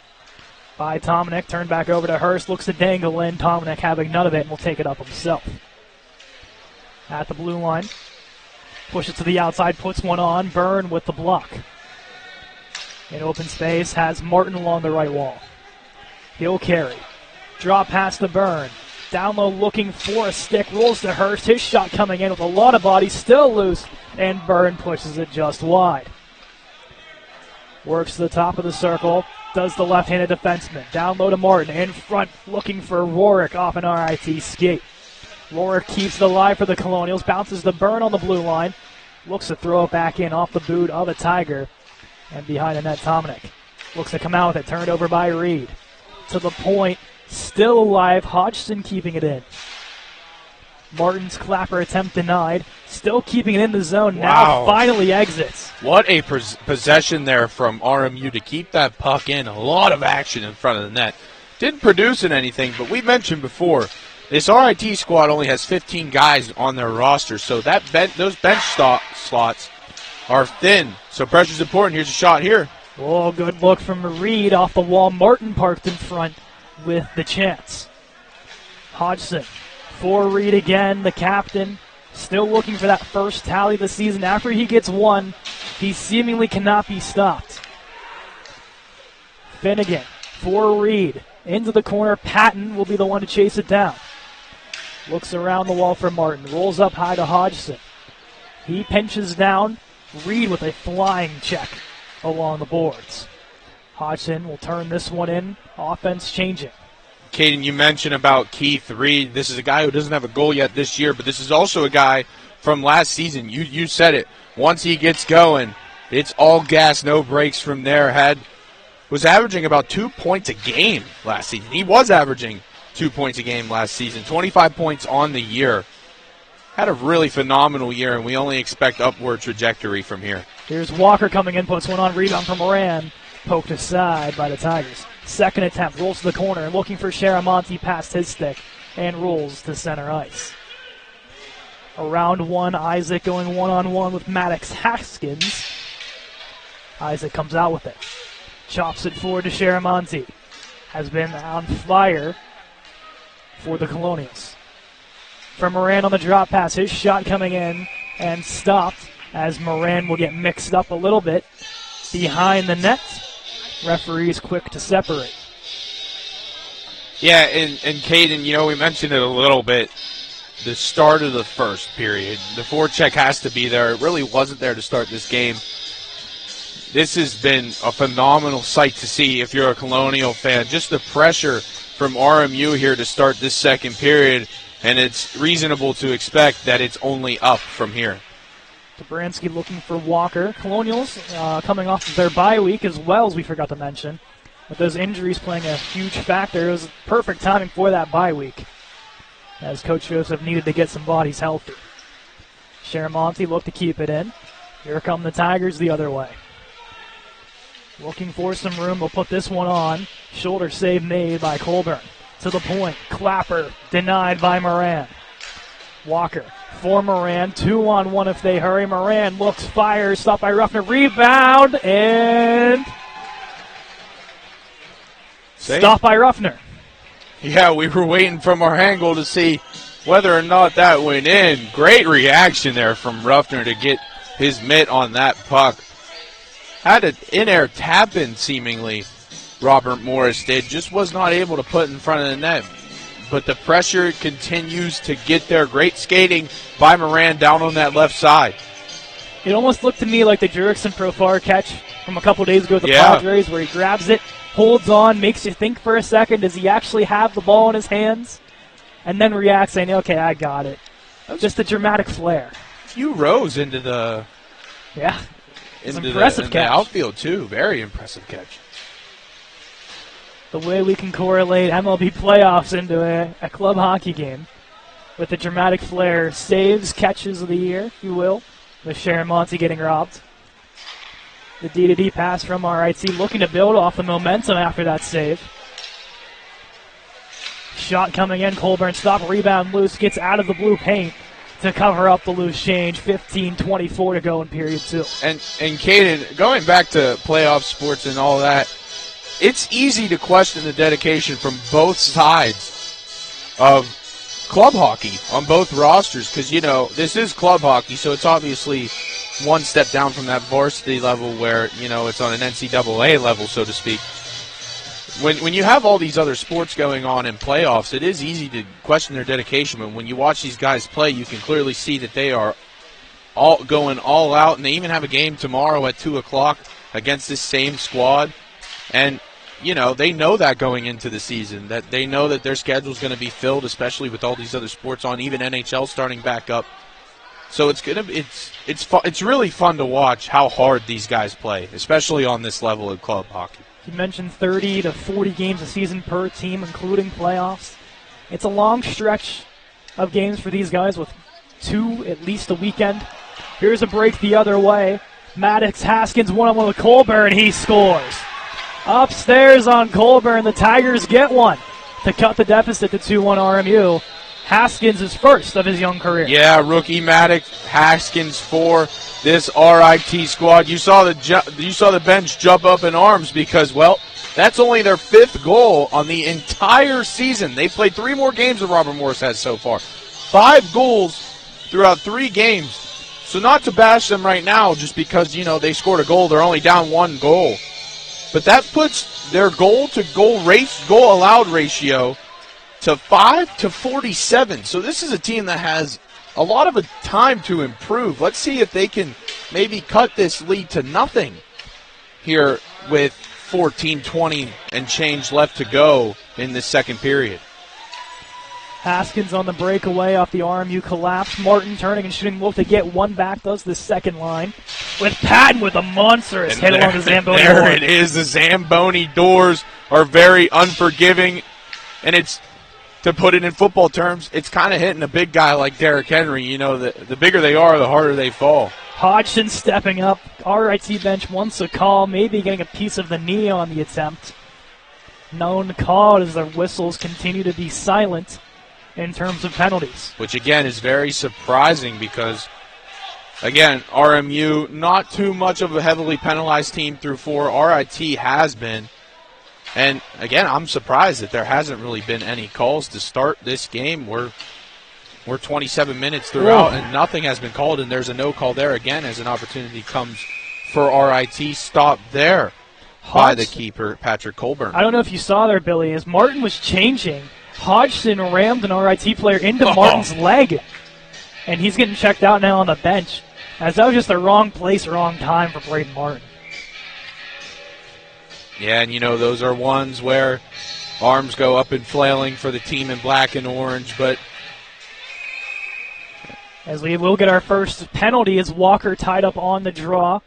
by Tominick. Turned back over to Hurst. Looks to dangle in. Tominick having none of it and will take it up himself. At the blue line. Push it to the outside, puts one on. Byrne with the block. In open space, has Martin along the right wall. He'll carry. Drop pass to Byrne. Down low looking for a stick. Rolls to Hurst. His shot coming in with a lot of body. Still loose. And Byrne pushes it just wide. Works to the top of the circle. Does the left-handed defenseman. Down low to Martin. In front looking for Rorick off an RIT skate. Rorick keeps it alive for the Colonials. Bounces the Byrne on the blue line. Looks to throw it back in off the boot of a Tiger. And behind the net, Tominick. Looks to come out with it. Turned over by Reed. To the point. Still alive. Hodgson keeping it in. Martin's clapper attempt denied. Still keeping it in the zone. Wow. Now finally exits. What a possession there from RMU to keep that puck in. A lot of action in front of the net. Didn't produce in anything, but we mentioned before, this RIT squad only has 15 guys on their roster, so that those bench slots are thin. So pressure's important. Here's a shot here. Oh, good look from Reed off the wall. Martin parked in front with the chance. Hodgson for Reed again, the captain. Still looking for that first tally of the season. After he gets one, he seemingly cannot be stopped. Finnegan for Reed. Into the corner. Patton will be the one to chase it down. Looks around the wall for Martin. Rolls up high to Hodgson. He pinches down. Reed with a flying check along the boards. Hodgson will turn this one in. Offense changing. Caden, you mentioned about Keith Reed. This is a guy who doesn't have a goal yet this year, but this is also a guy from last season. You said it. Once he gets going, it's all gas, no brakes from there. Was averaging about 2 points a game last season. He was averaging 2 points a game last season. 25 points on the year. Had a really phenomenal year, and we only expect upward trajectory from here. Here's Walker coming in, puts one on, rebound from Moran. Poked aside by the Tigers. Second attempt, rolls to the corner, and looking for Sharamonti past his stick, and rolls to center ice. Around one, Isaac going one-on-one with Maddox Haskins. Isaac comes out with it. Chops it forward to Sharamonti. Has been on fire for the Colonials. From Moran on the drop pass, his shot coming in. and stopped as Moran will get mixed up a little bit behind the net. Referee's quick to separate. Yeah, and Caden, we mentioned it a little bit. The start of the first period, the forecheck has to be there. It really wasn't there to start this game. This has been a phenomenal sight to see if you're a Colonial fan. Just the pressure from RMU here to start this second period, and it's reasonable to expect that it's only up from here. Dobransky looking for Walker. Colonials coming off of their bye week as well, as we forgot to mention. With those injuries playing a huge factor, it was perfect timing for that bye week, as Coach Joseph needed to get some bodies healthy. Sharamonte looked to keep it in. Here come the Tigers the other way. Looking for some room. We'll put this one on. Shoulder save made by Colburn. To the point. Clapper denied by Moran. Walker for Moran. 2-on-1 if they hurry. Moran looks, fires, stopped by Ruffner. Rebound and stopped by Ruffner. Yeah, we were waiting from our angle to see whether or not that went in. Great reaction there from Ruffner to get his mitt on that puck. Had an in-air tap-in, seemingly, Robert Morris did. Just was not able to put in front of the net. But the pressure continues to get there. Great skating by Moran down on that left side. It almost looked to me like the Jurickson Profar catch from a couple days ago with the Padres, where he grabs it, holds on, makes you think for a second, does he actually have the ball in his hands? And then reacts saying, okay, I got it. Just a dramatic flair. You rose into the... Yeah. Into impressive the catch. Outfield, too. Very impressive catch. The way we can correlate MLB playoffs into a club hockey game with the dramatic flair. Saves, catches of the year, if you will, with Sharamonte getting robbed. The D-to-D pass from RIT, looking to build off the momentum after that save. Shot coming in, Colburn stop, rebound loose, gets out of the blue paint to cover up the loose change. 15:24 to go in period 2. And Caden, going back to playoff sports and all that, it's easy to question the dedication from both sides of club hockey on both rosters because, this is club hockey, so it's obviously one step down from that varsity level where, it's on an NCAA level, so to speak. When you have all these other sports going on in playoffs, it is easy to question their dedication. But when you watch these guys play, you can clearly see that they are all going all out, and they even have a game tomorrow at 2 o'clock against this same squad. And, they know that going into the season, that they know that their schedule is going to be filled, especially with all these other sports on, even NHL starting back up. So it's really fun to watch how hard these guys play, especially on this level of club hockey. You mentioned 30 to 40 games a season per team, including playoffs. It's a long stretch of games for these guys with 2 at least a weekend. Here's a break the other way. Maddox Haskins one-on-one with Colburn. He scores. Upstairs on Colburn, the Tigers get one to cut the deficit to 2-1 RMU. Haskins is first of his young career. Yeah, rookie Maddox Haskins for this RIT squad. You saw the bench jump up in arms because, that's only their 5th goal on the entire season. They played 3 more games than Robert Morris has so far. 5 goals throughout 3 games. So not to bash them right now just because, they scored a goal. They're only down 1 goal. But that puts their goal-to-goal allowed ratio to 5-47. So this is a team that has a lot of time to improve. Let's see if they can maybe cut this lead to nothing here with 14:20 and change left to go in this second period. Haskins on the breakaway off the RMU collapse. Martin turning and shooting, look to get one back, does the second line. With Patton with a monstrous hit along the Zamboni door. There it is. The Zamboni doors are very unforgiving, and it's, to put it in football terms, it's kind of hitting a big guy like Derrick Henry. The bigger they are, the harder they fall. Hodgson stepping up. RIT bench wants a call, maybe getting a piece of the knee on the attempt. Known call as their whistles continue to be silent in terms of penalties. Which, again, is very surprising because, again, RMU, not too much of a heavily penalized team through 4. RIT has been. And, again, I'm surprised that there hasn't really been any calls to start this game. We're We're 27 minutes throughout, and nothing has been called, and there's a no call there again as an opportunity comes for RIT. Stop there by the keeper, Patrick Colburn. I don't know if you saw there, Billy, as Martin was changing, Hodgson rammed an RIT player into Martin's leg, and he's getting checked out now on the bench, as that was just the wrong place, wrong time for Braden Martin. Yeah, and those are ones where arms go up and flailing for the team in black and orange, but as we will get our first penalty as Walker tied up on the draw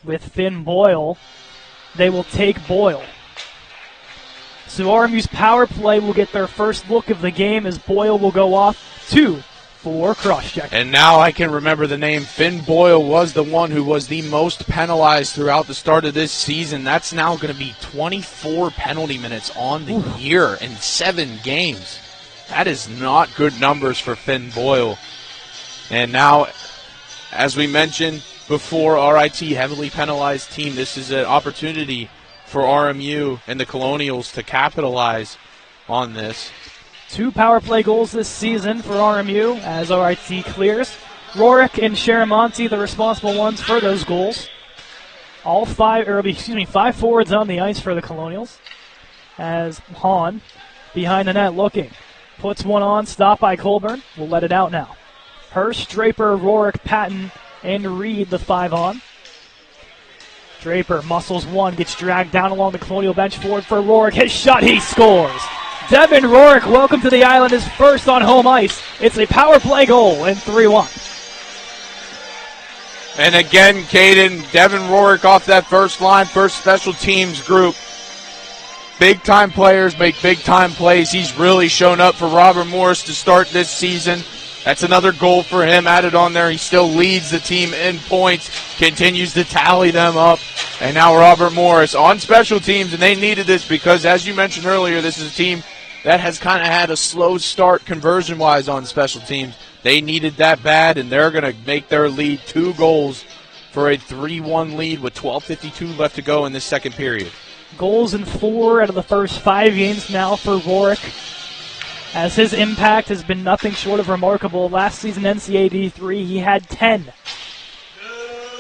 with Finn Boyle. They will take Boyle. So RMU's power play will get their first look of the game as Boyle will go off 2 for cross-check. And now I can remember the name. Finn Boyle was the one who was the most penalized throughout the start of this season. That's now going to be 24 penalty minutes on the year in 7 games. That is not good numbers for Finn Boyle. And now, as we mentioned before, RIT, heavily penalized team. This is an opportunity for RMU and the Colonials to capitalize on this. 2 power play goals this season for RMU as RIT clears. Rorick and Sharamonte, the responsible ones for those goals. All 5 forwards on the ice for the Colonials. As Hahn behind the net looking. Puts one on, stopped by Colburn. We'll let it out now. Hurst, Draper, Rorick, Patton, and Reed, the 5 on. Draper muscles one, gets dragged down along the Colonial bench forward for Rorick. His shot, he scores. Devin Rorick, welcome to the island, is first on home ice. It's a power play goal in 3-1. And again, Caden, Devin Rorick off that first line, first special teams group. Big-time players make big-time plays. He's really shown up for Robert Morris to start this season. That's another goal for him added on there. He still leads the team in points, continues to tally them up. And now Robert Morris on special teams, and they needed this because, as you mentioned earlier, this is a team that has kind of had a slow start conversion-wise on special teams. They needed that bad, and they're going to make their lead 2 goals for a 3-1 lead with 12:52 left to go in this second period. Goals in 4 out of the first 5 games now for Rorick, as his impact has been nothing short of remarkable. Last season, NCAA D3, he had 10.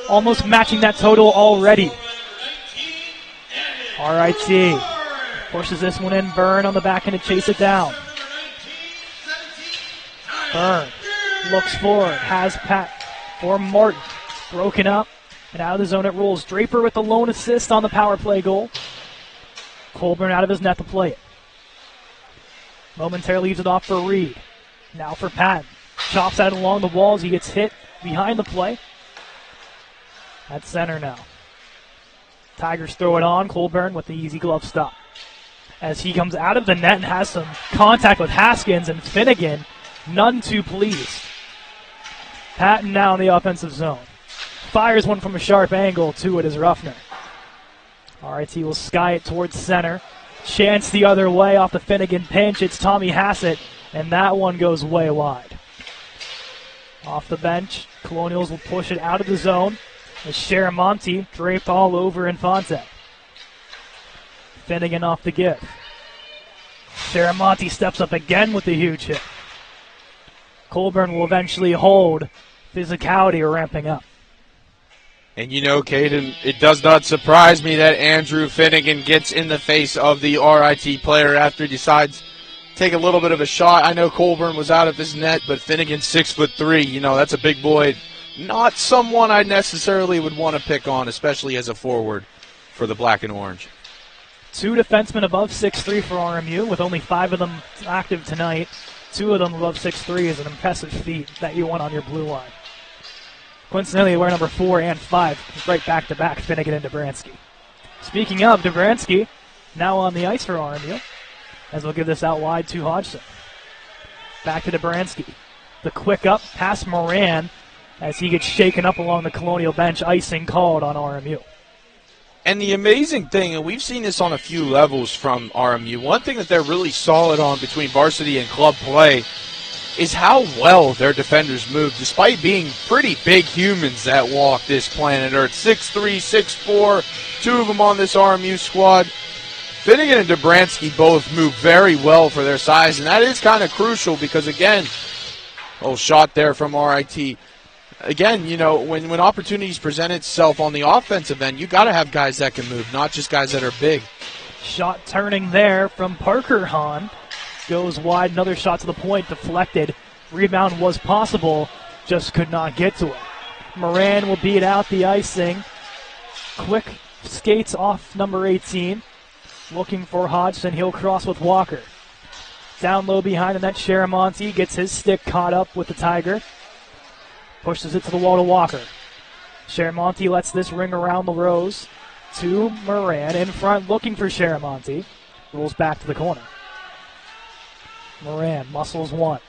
Almost matching that total already. RIT pushes this one in. Byrne on the back end to chase it down. Byrne looks forward, has Pat for Martin. Broken up and out of the zone it rolls. Draper with the lone assist on the power play goal. Colburn out of his net to play it. Momentarily leaves it off for Reed. Now for Patton. Chops out along the walls. He gets hit behind the play. At center now. Tigers throw it on. Colburn with the easy glove stop. As he comes out of the net and has some contact with Haskins and Finnegan. None too pleased. Patton now in the offensive zone. Fires one from a sharp angle to it as Ruffner. RIT will sky it towards center. Chance the other way off the Finnegan pinch. It's Tommy Hassett, and that one goes way wide. Off the bench, Colonials will push it out of the zone as Sharamonte draped all over Infante. Finnegan off the give. Sharamonte steps up again with the huge hit. Colburn will eventually hold. Physicality ramping up. And Caden, it does not surprise me that Andrew Finnegan gets in the face of the RIT player after he decides to take a little bit of a shot. I know Colburn was out of his net, but Finnegan's 6'3". That's a big boy. Not someone I necessarily would want to pick on, especially as a forward for the black and orange. 2 defensemen above 6'3" for RMU, with only 5 of them active tonight. 2 of them above 6'3" is an impressive feat that you want on your blue line. Coincidentally, they wear number 4 and 5, right back-to-back, Finnegan and Dobransky. Speaking of Dobransky, now on the ice for RMU, as we'll give this out wide to Hodgson. Back to Dobransky. The quick up past Moran as he gets shaken up along the Colonial bench, icing called on RMU. And the amazing thing, and we've seen this on a few levels from RMU, one thing that they're really solid on between varsity and club play is how well their defenders move, despite being pretty big humans that walk this planet Earth. 6'3", 6'4", 2 of them on this RMU squad. Finnegan and Dobransky both move very well for their size, and that is kind of crucial because, again, Little shot there from RIT. Again, you know, when opportunities present itself on the offensive end, you got to have guys that can move, not just guys that are big. Shot turning there from Parker Hahn. Goes wide, another shot to the point, deflected. Rebound was possible, just could not get to it. Moran will beat out the icing. Quick skates off number 18. Looking for Hodgson, he'll cross with Walker. Down low behind the net, Sharamonte gets his stick caught up with the Tiger. Pushes it to the wall to Walker. Sharamonte lets this ring around the rose to Moran in front, looking for Sharamonte. Rolls back to the corner. Moran muscles one.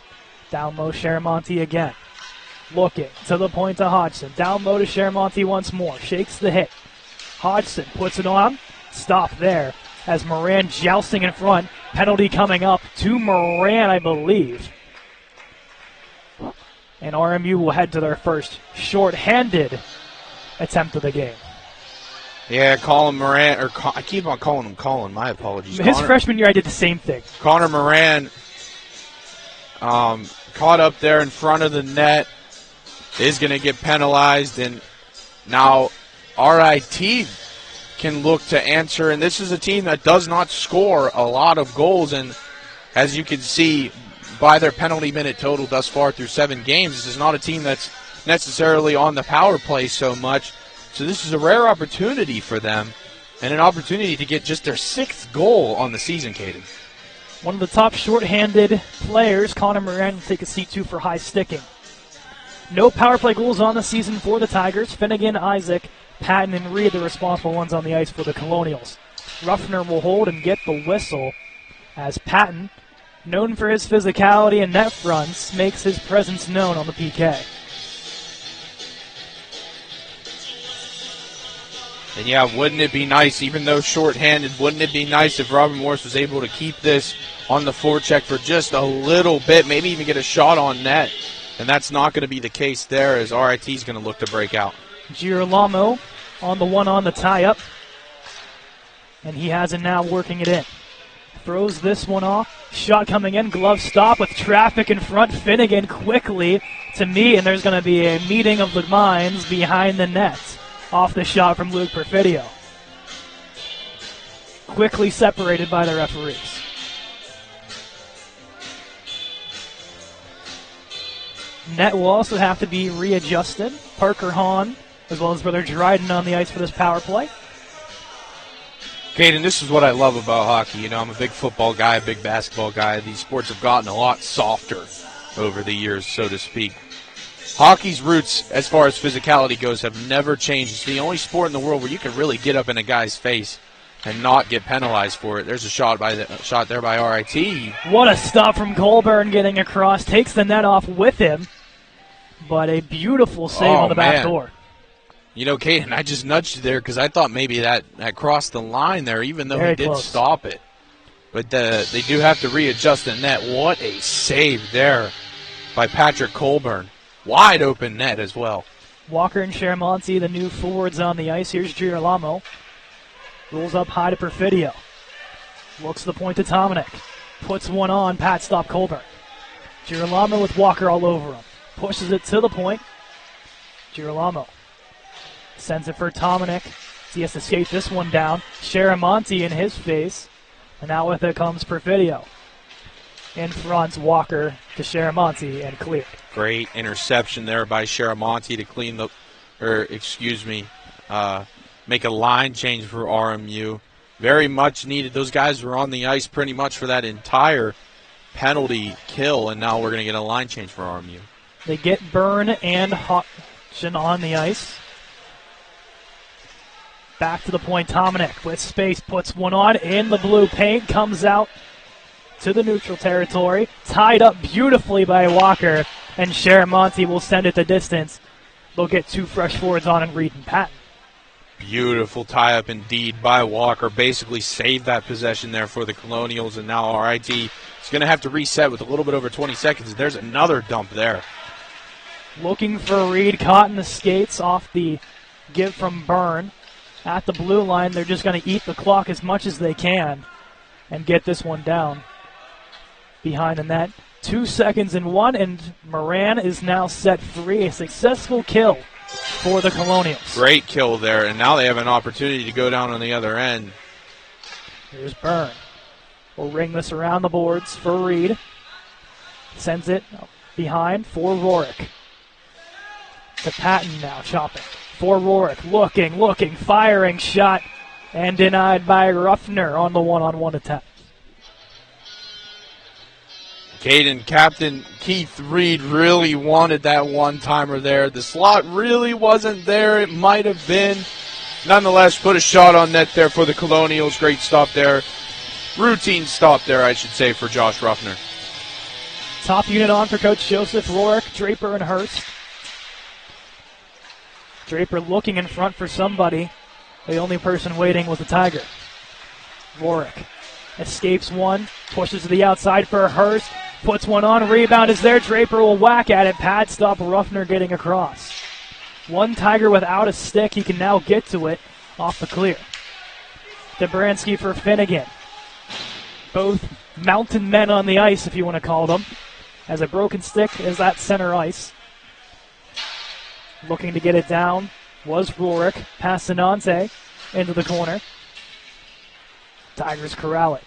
Down low, Sharamonte again. Looking to the point to Hodgson. Down low to Sharamonte once more. Shakes the hit. Hodgson puts it on. Stop there as Moran jousting in front. Penalty coming up to Moran, I believe. And RMU will head to their first short-handed attempt of the game. Yeah, Colin Moran, or I keep on calling him Colin, my apologies. His freshman year, I did the same thing. Connor Moran caught up there in front of the net, is going to get penalized, and now RIT can look to answer, and this is a team that does not score a lot of goals, and as you can see by their penalty minute total thus far through 7 games, this is not a team that's necessarily on the power play so much, so this is a rare opportunity for them, and an opportunity to get just their 6th goal on the season, Caden. One of the top short-handed players, Connor Moran, will take a seat 2 for high sticking. No power play goals on the season for the Tigers. Finnegan, Isaac, Patton, and Reed, the responsible ones on the ice for the Colonials. Ruffner will hold and get the whistle as Patton, known for his physicality and net fronts, makes his presence known on the PK. And yeah, wouldn't it be nice, even though shorthanded, wouldn't it be nice if Robert Morris was able to keep this on the forecheck for just a little bit, maybe even get a shot on net. And that's not going to be the case there as RIT is going to look to break out. Girolamo on the one on the tie-up. And he has it now working it in. Throws this one off. Shot coming in. Glove stop with traffic in front. Finnegan quickly to meet. And there's going to be a meeting of the minds behind the net. Off the shot from Luke Perfidio. Quickly separated by the referees. Net will also have to be readjusted. Parker Hahn, as well as brother Dryden on the ice for this power play. Caden, this is what I love about hockey. You know, I'm a big football guy, a big basketball guy. These sports have gotten a lot softer over the years, so to speak. Hockey's roots, as far as physicality goes, have never changed. It's the only sport in the world where you can really get up in a guy's face and not get penalized for it. There's a shot there by RIT. What a stop from Colburn getting across. Takes the net off with him. But a beautiful save on the back door. You know, Caden, I just nudged you there because I thought maybe that crossed the line there, even though he did stop it. But they do have to readjust the net. What a save there by Patrick Colburn. Wide open net as well. Walker and Sharamonte, the new forwards on the ice. Here's Girolamo. Rolls up high to Perfidio. Looks the point to Tominek. Puts one on. Pat stop Colburn. Girolamo with Walker all over him. Pushes it to the point. Girolamo sends it for Tominek. He has to skate this one down. Sharamonte in his face. And out with it comes Perfidio. In front, Walker to Sharamonte and cleared. Great interception there by Sharamonte to clean make a line change for RMU. Very much needed. Those guys were on the ice pretty much for that entire penalty kill, and now we're going to get a line change for RMU. They get Byrne and Hodgson on the ice. Back to the point, Tominek with space, puts one on in the blue paint, comes out to the neutral territory, tied up beautifully by Walker, and Sharamonte will send it the distance. They'll get 2 fresh forwards on and Reed and Patton. Beautiful tie-up indeed by Walker. Basically saved that possession there for the Colonials, and now RIT is going to have to reset with a little bit over 20 seconds. There's another dump there. Looking for Reed, caught in the skates off the give from Byrne. At the blue line, they're just going to eat the clock as much as they can and get this one down. Behind the net 2 seconds and 1, and Moran is now set free. A successful kill for the Colonials. Great kill there, and now they have an opportunity to go down on the other end. Here's Byrne. We'll ring this around the boards for Reed. Sends it behind for Rorick. To Patton now, chopping. For Rorick, looking, firing shot, and denied by Ruffner on the one-on-one attempt. Caden, Captain Keith Reed really wanted that one-timer there. The slot really wasn't there. It might have been. Nonetheless, put a shot on net there for the Colonials. Great stop there. Routine stop there, I should say, for Josh Ruffner. Top unit on for Coach Joseph, Rorick, Draper, and Hurst. Draper looking in front for somebody. The only person waiting was the Tiger. Rorick escapes one, pushes to the outside for Hurst, puts one on, rebound is there, Draper will whack at it, pad stop, Ruffner getting across. One Tiger without a stick, he can now get to it off the clear. Dobransky for Finnegan. Both mountain men on the ice, if you want to call them. As a broken stick is that center ice. Looking to get it down was Rorick. Pass Sinante into the corner. Tigers corral it.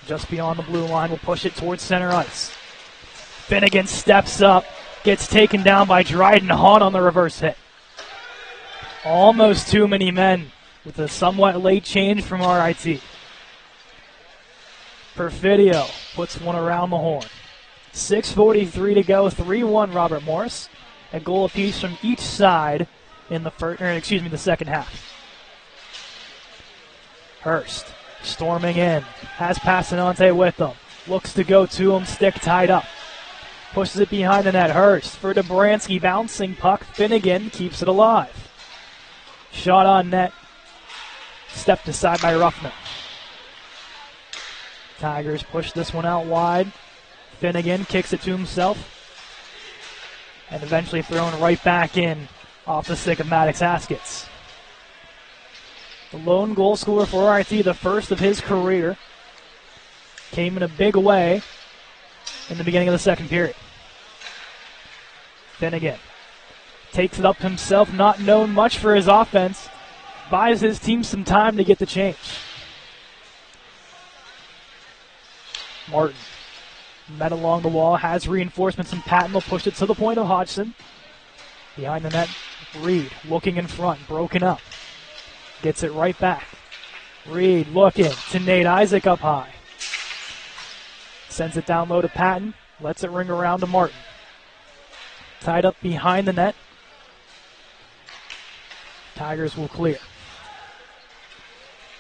Just beyond the blue line, will push it towards center ice. Finnegan steps up, gets taken down by Dryden Hahn on the reverse hit. Almost too many men with a somewhat late change from RIT. Perfidio puts one around the horn. 6:43 to go, 3-1 Robert Morris. A goal apiece from each side in the second half. Hurst storming in, has Passanante with them. Looks to go to him, stick tied up. Pushes it behind the net. Hurst for Dobransky, bouncing puck. Finnegan keeps it alive. Shot on net. Stepped aside by Ruffner. Tigers push this one out wide. Finnegan kicks it to himself. And eventually thrown right back in off the stick of Maddox Haskets. The lone goal scorer for RIT, the first of his career, came in a big way in the beginning of the second period. Finnegan takes it up himself, not known much for his offense, buys his team some time to get the change. Martin met along the wall, has reinforcements, and Patton will push it to the point of Hodgson. Behind the net, Reed looking in front, broken up. Gets it right back. Reed looking to Nate Isaac up high. Sends it down low to Patton, lets it ring around to Martin. Tied up behind the net. Tigers will clear.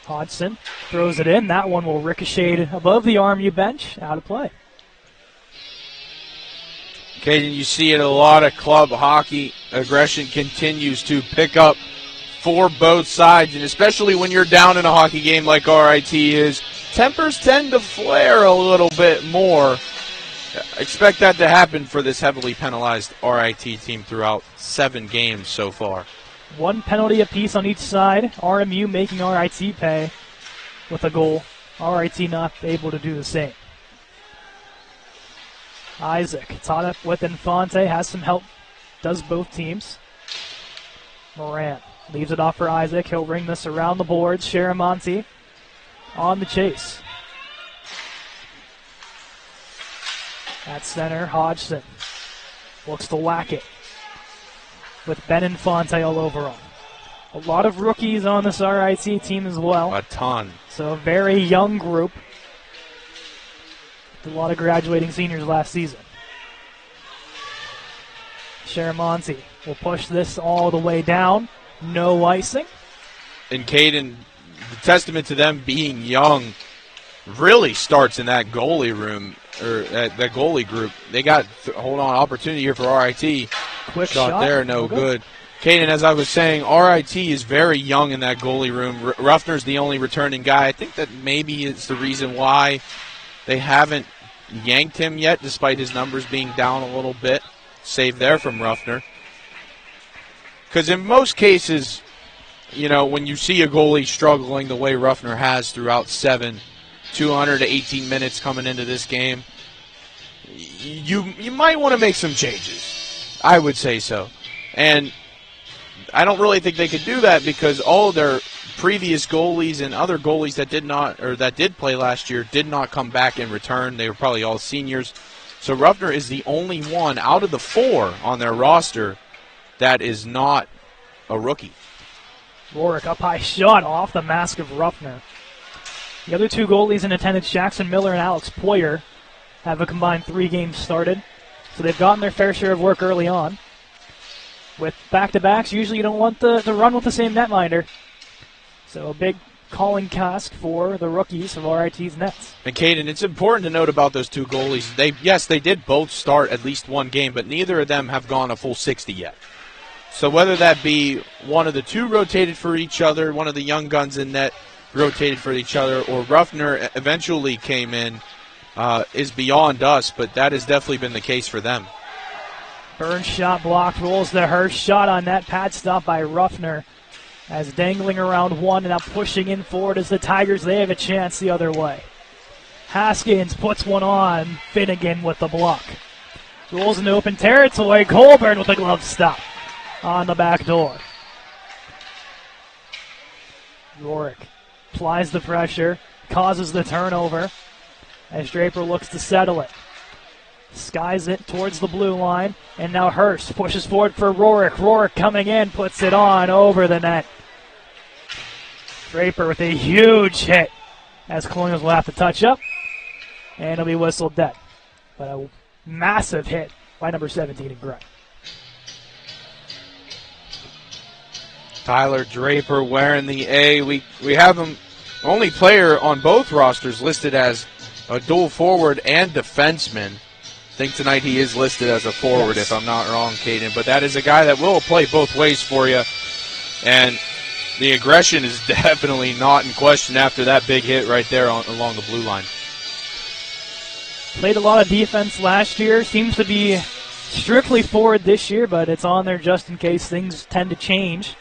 Hodgson throws it in. That one will ricochet above the RMU bench, out of play. Caden, you see it a lot of club hockey. Aggression continues to pick up for both sides, and especially when you're down in a hockey game like RIT is, tempers tend to flare a little bit more. Expect that to happen for this heavily penalized RIT team throughout 7 games so far. One penalty apiece on each side. RMU making RIT pay with a goal. RIT not able to do the same. Isaac, taught up with Infante, has some help, does both teams. Moran leaves it off for Isaac. He'll ring this around the boards. Sharamonte on the chase. At center, Hodgson looks to whack it with Ben Infante all over him. A lot of rookies on this RIT team as well. A ton. So a very young group. A lot of graduating seniors last season. Sharamonte will push this all the way down. No icing. And Caden, the testament to them being young really starts in that goalie room, or that goalie group. They got opportunity here for RIT. Quick shot there, no good. Caden, as I was saying, RIT is very young in that goalie room. Ruffner's the only returning guy. I think that maybe it's the reason why they haven't yanked him yet, despite his numbers being down a little bit. Save there from Ruffner. Because in most cases, you know, when you see a goalie struggling the way Ruffner has throughout 218 minutes coming into this game, you might want to make some changes. I would say so. And I don't really think they could do that because all of their previous goalies and other goalies that did play last year did not come back in return. They were probably all seniors. So Ruffner is the only one out of the 4 on their roster that is not a rookie. Rourke up high shot off the mask of Ruffner. The other 2 goalies in attendance, Jackson Miller and Alex Poyer, have a combined 3 games started. So they've gotten their fair share of work early on. With back-to-backs, usually you don't want to run with the same netminder. So a big calling task for the rookies of RIT's nets. And Caden, it's important to note about those 2 goalies. They did both start at least 1 game, but neither of them have gone a full 60 yet. So whether that be one of the 2 rotated for each other, one of the young guns in net rotated for each other, or Ruffner eventually came in, is beyond us, but that has definitely been the case for them. Burns shot blocked, rolls the Hurst shot on net, pad stop by Ruffner. As dangling around 1 and now pushing in forward as the Tigers, they have a chance the other way. Haskins puts one on, Finnegan with the block. Rolls into open territory, Colburn with a glove stop on the back door. Rourke applies the pressure, causes the turnover as Draper looks to settle it. Skies it towards the blue line, and now Hurst pushes forward for Rourke. Rourke coming in, puts it on over the net. Draper with a huge hit as Colonials will have to touch up, and it'll be whistled dead. But a massive hit by number 17 in gray. Tyler Draper wearing the A. We have him, only player on both rosters listed as a dual forward and defenseman. I think tonight he is listed as a forward, yes, if I'm not wrong, Caden. But that is a guy that will play both ways for you. And the aggression is definitely not in question after that big hit right there along the blue line. Played a lot of defense last year. Seems to be strictly forward this year, but it's on there just in case things tend to change.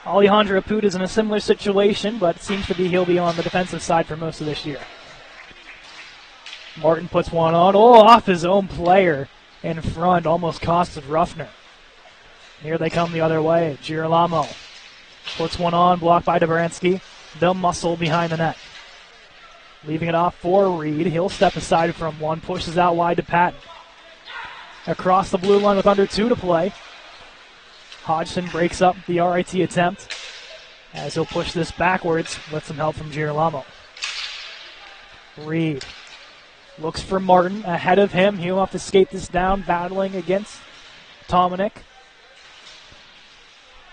Alejandro Apud is in a similar situation, but it seems to be he'll be on the defensive side for most of this year. Martin puts one on. Oh, off his own player in front. Almost costed Ruffner. Here they come the other way. Girolamo puts one on. Blocked by Dobransky. The muscle behind the net. Leaving it off for Reed. He'll step aside from one. Pushes out wide to Patton. Across the blue line with under 2 to play. Hodgson breaks up the RIT attempt as he'll push this backwards with some help from Girolamo. Reed looks for Martin ahead of him. He'll have to skate this down, battling against Tominick.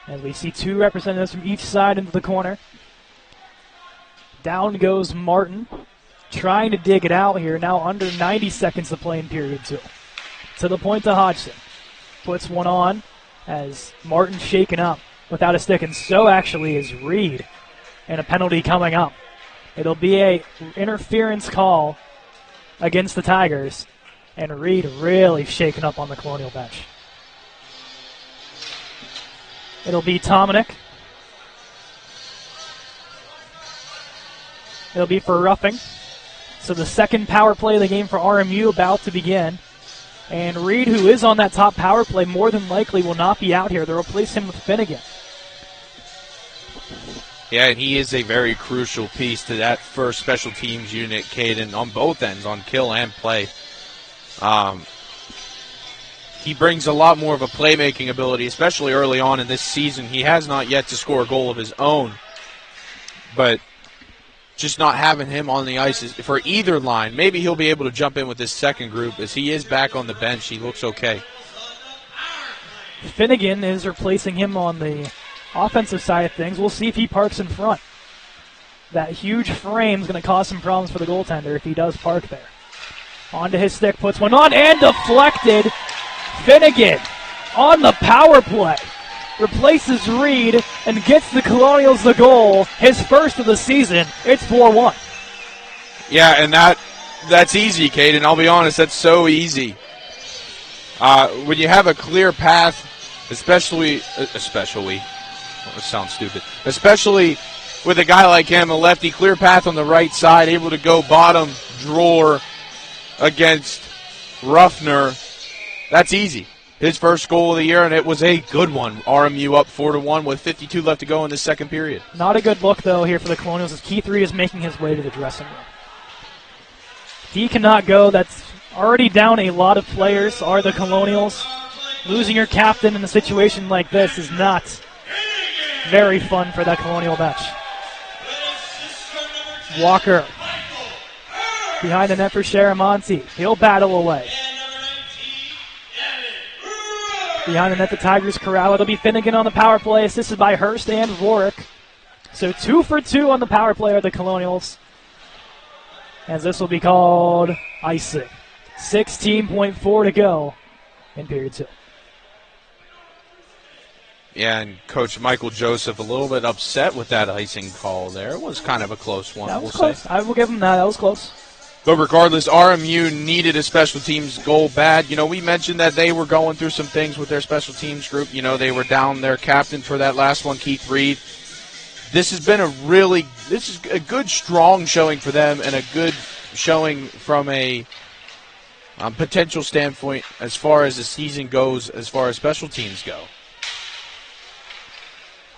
And we see 2 representatives from each side into the corner. Down goes Martin, trying to dig it out here. Now under 90 seconds to play in period 2. To the point to Hodgson. Puts one on as Martin shaken up without a stick, and so actually is Reed. And a penalty coming up. It'll be a interference call against the Tigers, and Reed really shaken up on the Colonial bench. It'll be Tominick. It'll be for roughing. So the second power play of the game for RMU about to begin. And Reed, who is on that top power play, more than likely will not be out here. They'll replace him with Finnegan. Yeah, and he is a very crucial piece to that first special teams unit, Caden, on both ends, on kill and play. He brings a lot more of a playmaking ability, especially early on in this season. He has not yet to score a goal of his own, but just not having him on the ice for either line. Maybe he'll be able to jump in with this second group as he is back on the bench. He looks okay. Finnegan is replacing him on the offensive side of things. We'll see if he parks in front. That huge frame is going to cause some problems for the goaltender if he does park there. Onto his stick, puts one on, and deflected. Finnegan on the power play. Replaces Reed and gets the Colonials the goal, his first of the season. It's 4-1. Yeah, and that's easy, Caden. I'll be honest, that's so easy. When you have a clear path, especially with a guy like him, a lefty, clear path on the right side, able to go bottom drawer against Ruffner, that's easy. His first goal of the year, and it was a good one. RMU up 4-1 with 52 left to go in the second period. Not a good look, though, here for the Colonials as Keith Reed is making his way to the dressing room. He cannot go. That's already down a lot of players, are the Colonials. Losing your captain in a situation like this is not very fun for that Colonial bench. Walker behind the net for Sharamonte. He'll battle away. Behind the net, the Tigers corral. It'll be Finnegan on the power play, assisted by Hurst and Rorick. So 2 for 2 on the power play are the Colonials, as this will be called icing. 16.4 to go in period 2. Yeah, and Coach Michael Joseph a little bit upset with that icing call there. It was kind of a close one, That was close. I will give him that. That was close. But regardless, RMU needed a special teams goal bad. You know, we mentioned that they were going through some things with their special teams group. You know, they were down their captain for that last one, Keith Reed. This is a good, strong showing for them and a good showing from a potential standpoint as far as the season goes, as far as special teams go.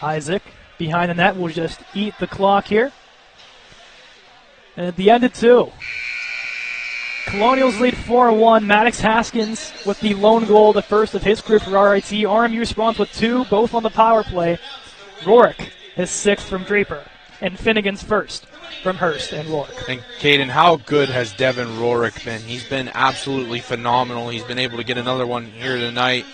Isaac behind the net will just eat the clock here. And at the end of 2, Colonials lead 4-1. Maddox Haskins with the lone goal, the first of his career for RIT. RMU responds with 2, both on the power play. Rorick, his 6th from Draper, and Finnegan's first from Hurst and Rorick. And Caden, how good has Devin Rorick been? He's been absolutely phenomenal. He's been able to get another one here tonight,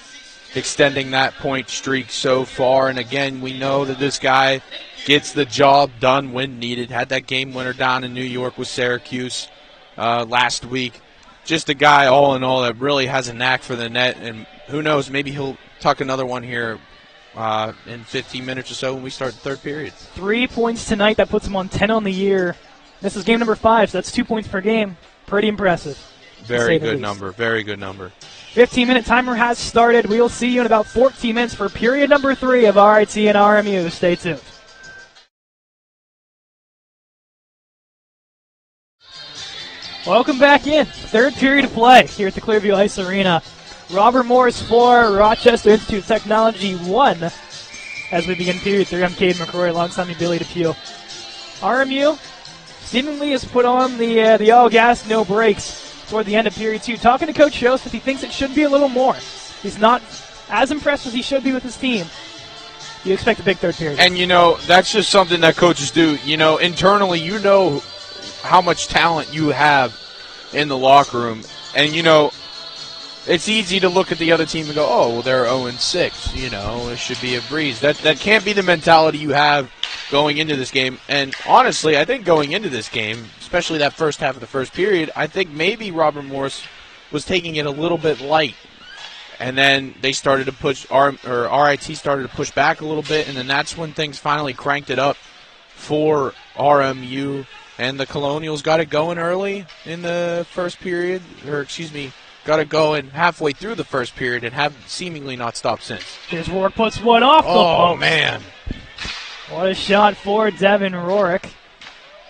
extending that point streak so far. And again, we know that this guy gets the job done when needed. Had that game winner down in New York with Syracuse last week. Just a guy, all in all, that really has a knack for the net. And who knows, maybe he'll tuck another one here in 15 minutes or so when we start the third period. 3 points tonight. That puts him on 10 on the year. This is game number 5, so that's 2 points per game. Pretty impressive. Very good number. Very good number. 15-minute timer has started. We will see you in about 14 minutes for period number 3 of RIT and RMU. Stay tuned. Welcome back in. Third period of play here at the Clearview Ice Arena. Robert Morris 4, Rochester Institute of Technology 1. As we begin period 3, I'm Cade McCrory alongside me, Billy DePue. RMU seemingly has put on the all gas, no brakes toward the end of period 2. Talking to Coach Joseph, he thinks it should be a little more. He's not as impressed as he should be with his team. You expect a big third period. And, you know, that's just something that coaches do. You know, internally, you know how much talent you have in the locker room. And, you know, it's easy to look at the other team and go, oh, well, they're 0-6. You know, it should be a breeze. That can't be the mentality you have going into this game. And honestly, I think going into this game, especially that first half of the first period, I think maybe Robert Morris was taking it a little bit light. And then they started to push, RIT started to push back a little bit, and then that's when things finally cranked it up for RMU. And the Colonials got it going early in the first period, got it going halfway through the first period and have seemingly not stopped since. Here's Rorick puts one off the post. Oh, man. What a shot for Devin Rorick.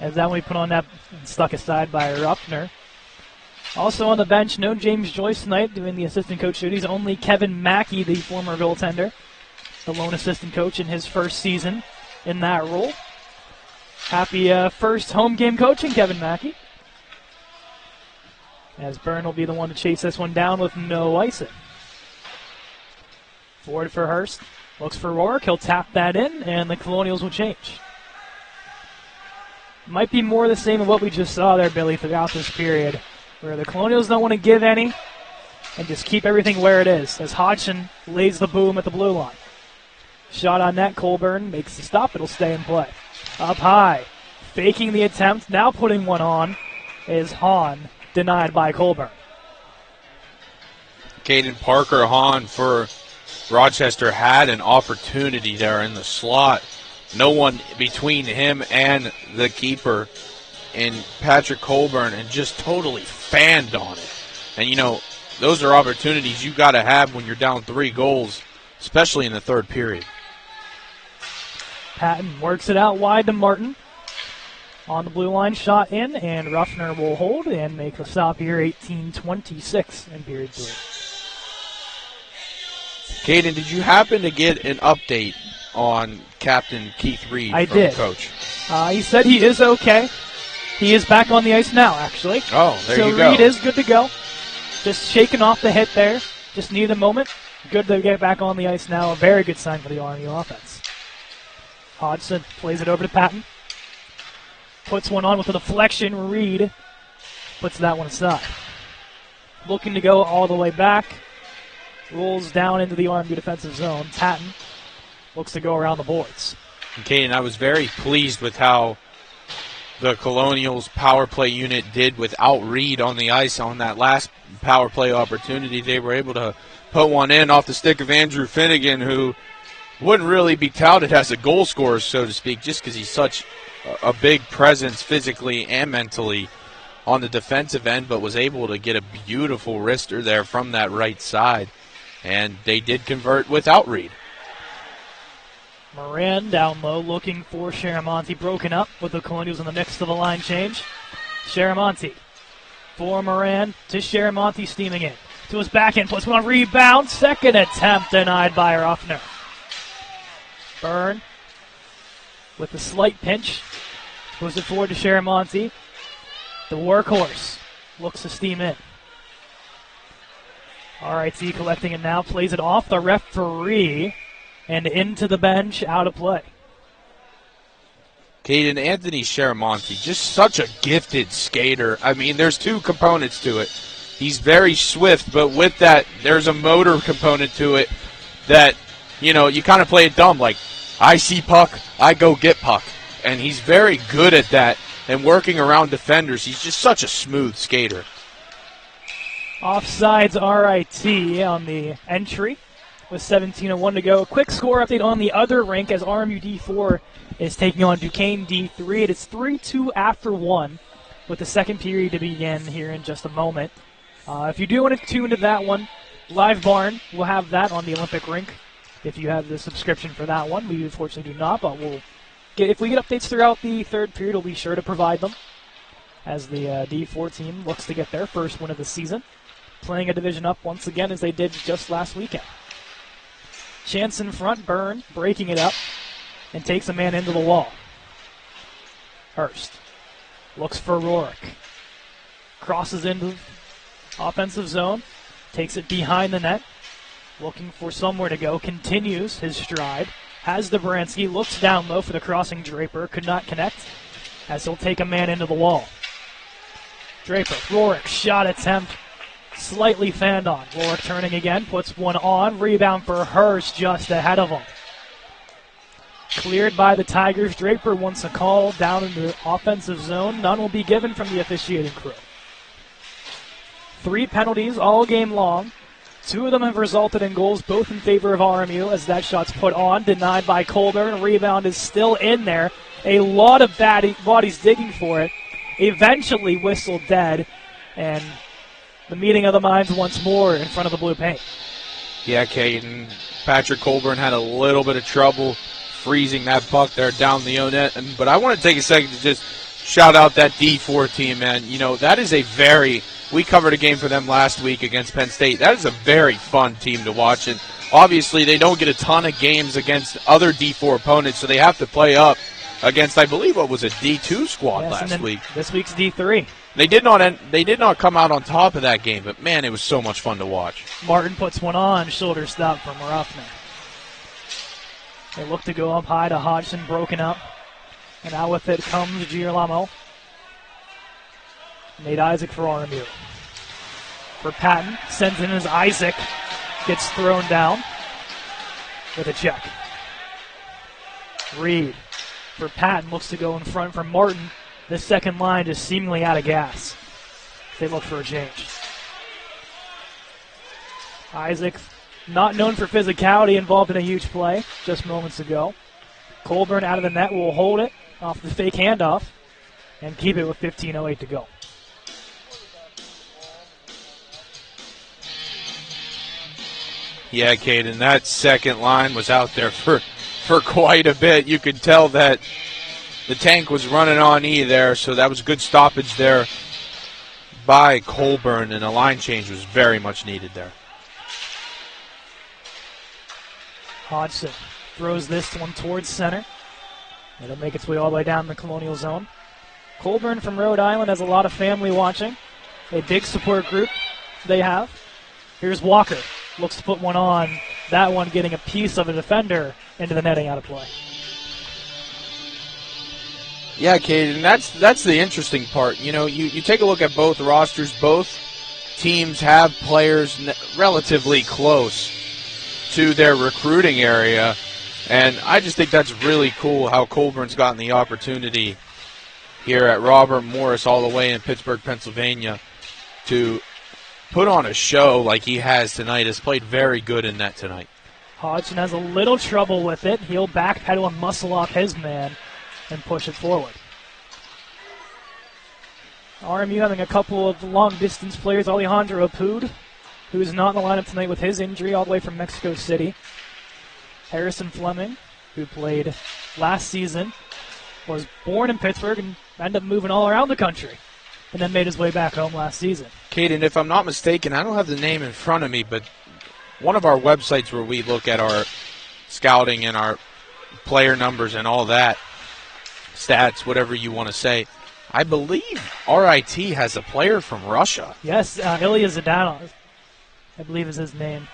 As that one we put on that and stuck aside by Ruffner. Also on the bench, no James Joyce tonight doing the assistant coach duties. Only Kevin Mackey, the former goaltender, the lone assistant coach in his first season in that role. Happy first home game coaching, Kevin Mackey. As Byrne will be the one to chase this one down with no icing. Forward for Hurst. Looks for Rorick. He'll tap that in, and the Colonials will change. Might be more the same of what we just saw there, Billy, throughout this period, where the Colonials don't want to give any and just keep everything where it is, as Hodgson lays the boom at the blue line. Shot on net, Colburn makes the stop. It'll stay in play. Up high, faking the attempt, now putting one on, is Hahn, denied by Colburn. Caden Parker Hahn for Rochester had an opportunity there in the slot. No one between him and the keeper and Patrick Colburn, and just totally fanned on it. And, you know, those are opportunities you got to have when you're down 3 goals, especially in the third period. Patton works it out wide to Martin. On the blue line, shot in, and Ruffner will hold and make a stop here, 18-26 in period 3. Caden, did you happen to get an update on Captain Keith Reed I from did. Coach? He said he is okay. He is back on the ice now, actually. Oh, there you go. So Reed is good to go. Just shaking off the hit there. Just needed a moment. Good to get back on the ice now. A very good sign for the RMU offense. Hodgson plays it over to Patton. Puts one on with a deflection. Reed puts that one aside. Looking to go all the way back. Rolls down into the RMU defensive zone. Patton looks to go around the boards. Okay, and I was very pleased with how the Colonials power play unit did without Reed on the ice on that last power play opportunity. They were able to put one in off the stick of Andrew Finnegan, who wouldn't really be touted as a goal scorer, so to speak, just because he's such a big presence physically and mentally on the defensive end, but was able to get a beautiful wrister there from that right side. And they did convert without Reed. Moran down low looking for Sharamonte, broken up with the Colonials in the mix of the line change. Sharamonte for Moran to Sharamonte, steaming in to his backhand, puts one on rebound. Second attempt denied by Ruffner. Byrne with a slight pinch, moves it forward to Sharamonte. The workhorse looks to steam in. RIT collecting it now, plays it off the referee and into the bench, out of play. Caden, Anthony Sharamonte, just such a gifted skater. I mean, there's two components to it. He's very swift, but with that, there's a motor component to it that, you know, you kind of play it dumb, like, I see puck, I go get puck. And he's very good at that and working around defenders. He's just such a smooth skater. Offsides RIT on the entry with 17:01 to go. A quick score update on the other rink as RMU D4 is taking on Duquesne D3. It is 3-2 after 1 with the second period to begin here in just a moment. If you do want to tune into that one, Live Barn will have that on the Olympic rink if you have the subscription for that one. We unfortunately do not, but if we get updates throughout the third period, we'll be sure to provide them as the D4 team looks to get their first win of the season, playing a division up once again as they did just last weekend. Chance in front, Byrne breaking it up and takes a man into the wall. Hurst looks for Rourke. Crosses into offensive zone, takes it behind the net, looking for somewhere to go, continues his stride, has Dobransky, looks down low for the crossing Draper, could not connect as he'll take a man into the wall. Draper, Rourke, shot attempt, slightly fanned on. Rourke turning again, puts one on, rebound for Hurst just ahead of him. Cleared by the Tigers. Draper wants a call down in the offensive zone. None will be given from the officiating crew. 3 penalties all game long. 2 of them have resulted in goals, both in favor of RMU as that shot's put on, denied by Colburn. Rebound is still in there. A lot of bodies digging for it. Eventually whistled dead, and the meeting of the minds once more in front of the blue paint. Yeah, Caden. Patrick Colburn had a little bit of trouble freezing that puck there down the own net. But I want to take a second to just shout out that D4 team, man. You know, that is we covered a game for them last week against Penn State. That is a very fun team to watch. And obviously they don't get a ton of games against other D4 opponents, so they have to play up against, I believe, what was a D2 squad last week. This week's D3. They did not come out on top of that game, but man, it was so much fun to watch. Martin puts one on, shoulder stop from Ruffner. They look to go up high to Hodgson, broken up. And out with it comes Girolamo. Nate Isaac for RMU. For Patton, sends in his Isaac. Gets thrown down with a check. Reed for Patton, looks to go in front for Martin. The second line just seemingly out of gas. They look for a change. Isaac, not known for physicality, involved in a huge play just moments ago. Colburn out of the net will hold it off the fake handoff and keep it with 15:08 to go. Yeah, Caden, that second line was out there for quite a bit. You could tell that the tank was running on E there, so that was good stoppage there by Colburn, and a line change was very much needed there. Hodgson throws this one towards center. It'll make its way all the way down the Colonial Zone. Colburn from Rhode Island has a lot of family watching. A big support group they have. Here's Walker. Looks to put one on. That one getting a piece of a defender into the netting, out of play. Yeah, Caden, that's the interesting part. You know, you take a look at both rosters. Both teams have players relatively close to their recruiting area, and I just think that's really cool how Colburn's gotten the opportunity here at Robert Morris all the way in Pittsburgh, Pennsylvania, to put on a show like he has tonight. Has played very good in that tonight. Hodgson has a little trouble with it. He'll backpedal and muscle off his man and push it forward. RMU having a couple of long-distance players. Alejandro Apud, who is not in the lineup tonight with his injury all the way from Mexico City. Harrison Fleming, who played last season, was born in Pittsburgh and ended up moving all around the country, and then made his way back home last season. Caden, if I'm not mistaken, I don't have the name in front of me, but one of our websites where we look at our scouting and our player numbers and all that, stats, whatever you want to say, I believe RIT has a player from Russia. Yes, Ilya Zadanov, I believe is his name.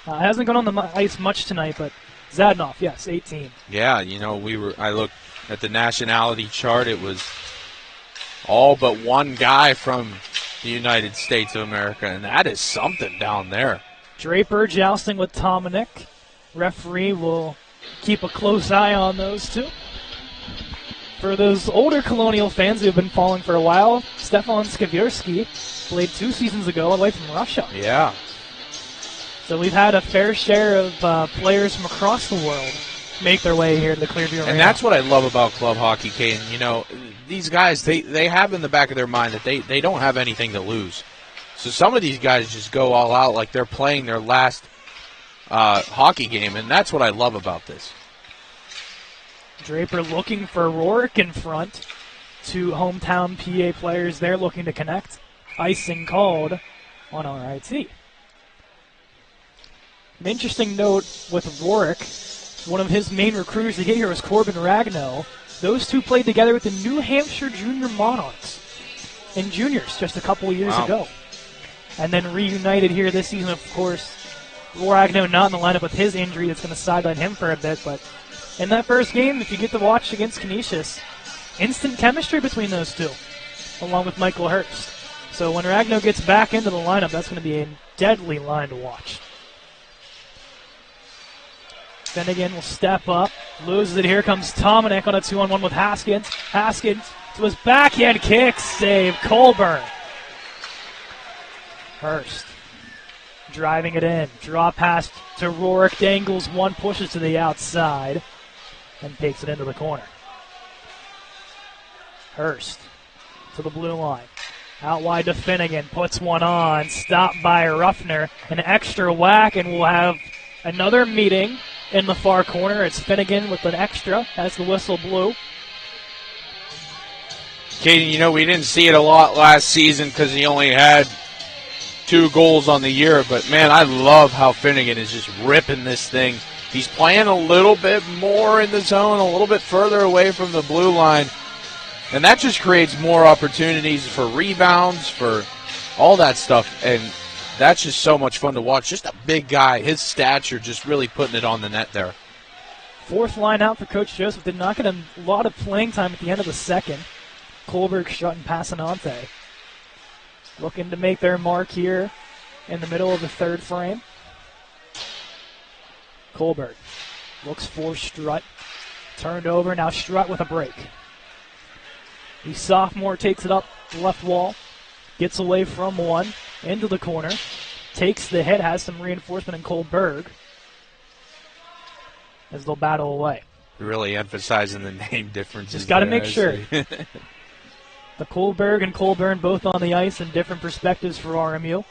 Hasn't gone on the ice much tonight, but Zadanov, yes, 18. Yeah, you know, I looked at the nationality chart. It was all but one guy from the United States of America, and that is something down there. Draper jousting with Tomanik. Referee will keep a close eye on those two. For those older Colonial fans who have been following for a while, Stefan Skavierski played 2 seasons ago away from Russia. Yeah. So we've had a fair share of players from across the world make their way here to the Clearview Arena. And that's what I love about club hockey, Caden. You know, these guys, they have in the back of their mind that they don't have anything to lose. So some of these guys just go all out like they're playing their last hockey game, and that's what I love about this. Draper looking for Rourke in front. 2 hometown PA players there looking to connect. Icing called on RIT. An interesting note with Rourke, one of his main recruiters to get here was Corbin Ragnow. Those two played together with the New Hampshire Junior Monarchs in juniors just a couple of years ago. And then reunited here this season, of course. Ragnow not in the lineup with his injury that's going to sideline him for a bit, but in that first game, if you get to watch against Canisius, instant chemistry between those two, along with Michael Hurst. So when Ragnow gets back into the lineup, that's going to be a deadly line to watch. Finnegan will step up, loses it. Here comes Tomanik on a 2-on-1 with Haskins. Haskins to his backhand kick, save Colburn. Hurst driving it in. Draw pass to Rourke. Dangles one, pushes to the outside, and takes it into the corner. Hurst to the blue line. Out wide to Finnegan. Puts one on. Stopped by Ruffner. An extra whack, and we'll have another meeting in the far corner. It's Finnegan with an extra as the whistle blew. Caden, you know, we didn't see it a lot last season because he only had 2 goals on the year, but man, I love how Finnegan is just ripping this thing. He's playing a little bit more in the zone, a little bit further away from the blue line, and that just creates more opportunities for rebounds, for all that stuff, and that's just so much fun to watch. Just a big guy, his stature just really putting it on the net there. 4th line out for Coach Joseph. Did not get a lot of playing time at the end of the second. Colberg, Schutt, and Passanante looking to make their mark here in the middle of the 3rd frame. Colberg looks for Strutt. Turned over, now Strutt with a break. The sophomore takes it up the left wall. Gets away from one, into the corner. Takes the hit, has some reinforcement in Colberg as they'll battle away. Really emphasizing the name differences. Just got to make sure. The Colberg and Colburn both on the ice in different perspectives for RMU.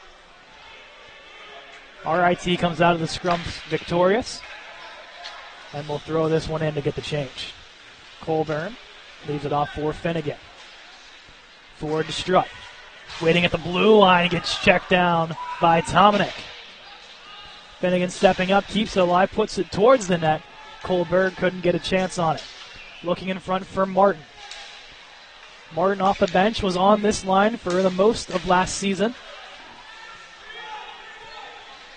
RIT comes out of the scrum victorious. And we'll throw this one in to get the change. Colburn Leaves it off for Finnegan. Forward to Strutt. Waiting at the blue line, gets checked down by Tominick. Finnegan stepping up, keeps it alive, puts it towards the net. Kohlberg couldn't get a chance on it. Looking in front for Martin. Martin off the bench, was on this line for the most of last season.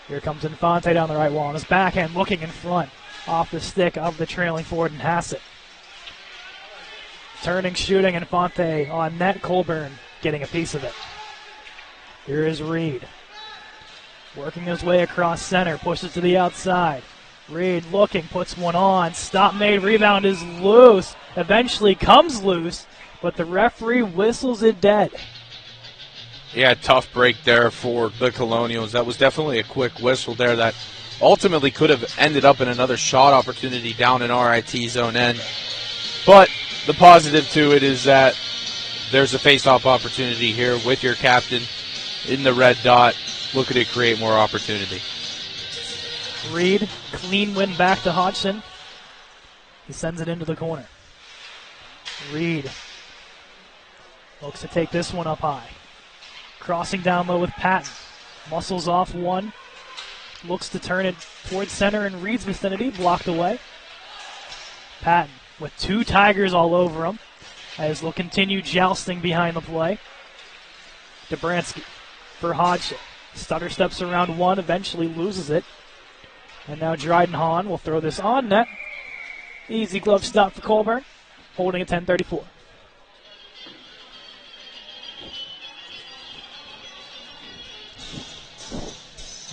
Here comes Infante down the right wall on his backhand, looking in front, off the stick of the trailing forward and Hassett. Turning, shooting, Infante on net. Colburn getting a piece of it. Here is Reed. Working his way across center, pushes to the outside. Reed looking, puts one on. Stop made, rebound is loose. Eventually comes loose, but the referee whistles it dead. Yeah, tough break there for the Colonials. That was definitely a quick whistle there that ultimately could have ended up in another shot opportunity down in RIT zone end. But the positive to it is that there's a face-off opportunity here with your captain in the red dot. Looking to create more opportunity. Reed, clean win back to Hodgson. He sends it into the corner. Reed looks to take this one up high. Crossing down low with Patton. Muscles off one. Looks to turn it towards center in Reed's vicinity. Blocked away. Patton with two Tigers all over him, as they'll continue jousting behind the play. Dobransky for Hodgson. Stutter steps around one, eventually loses it. And now Dryden Hahn will throw this on net. Easy glove stop for Colburn, holding at 10:34.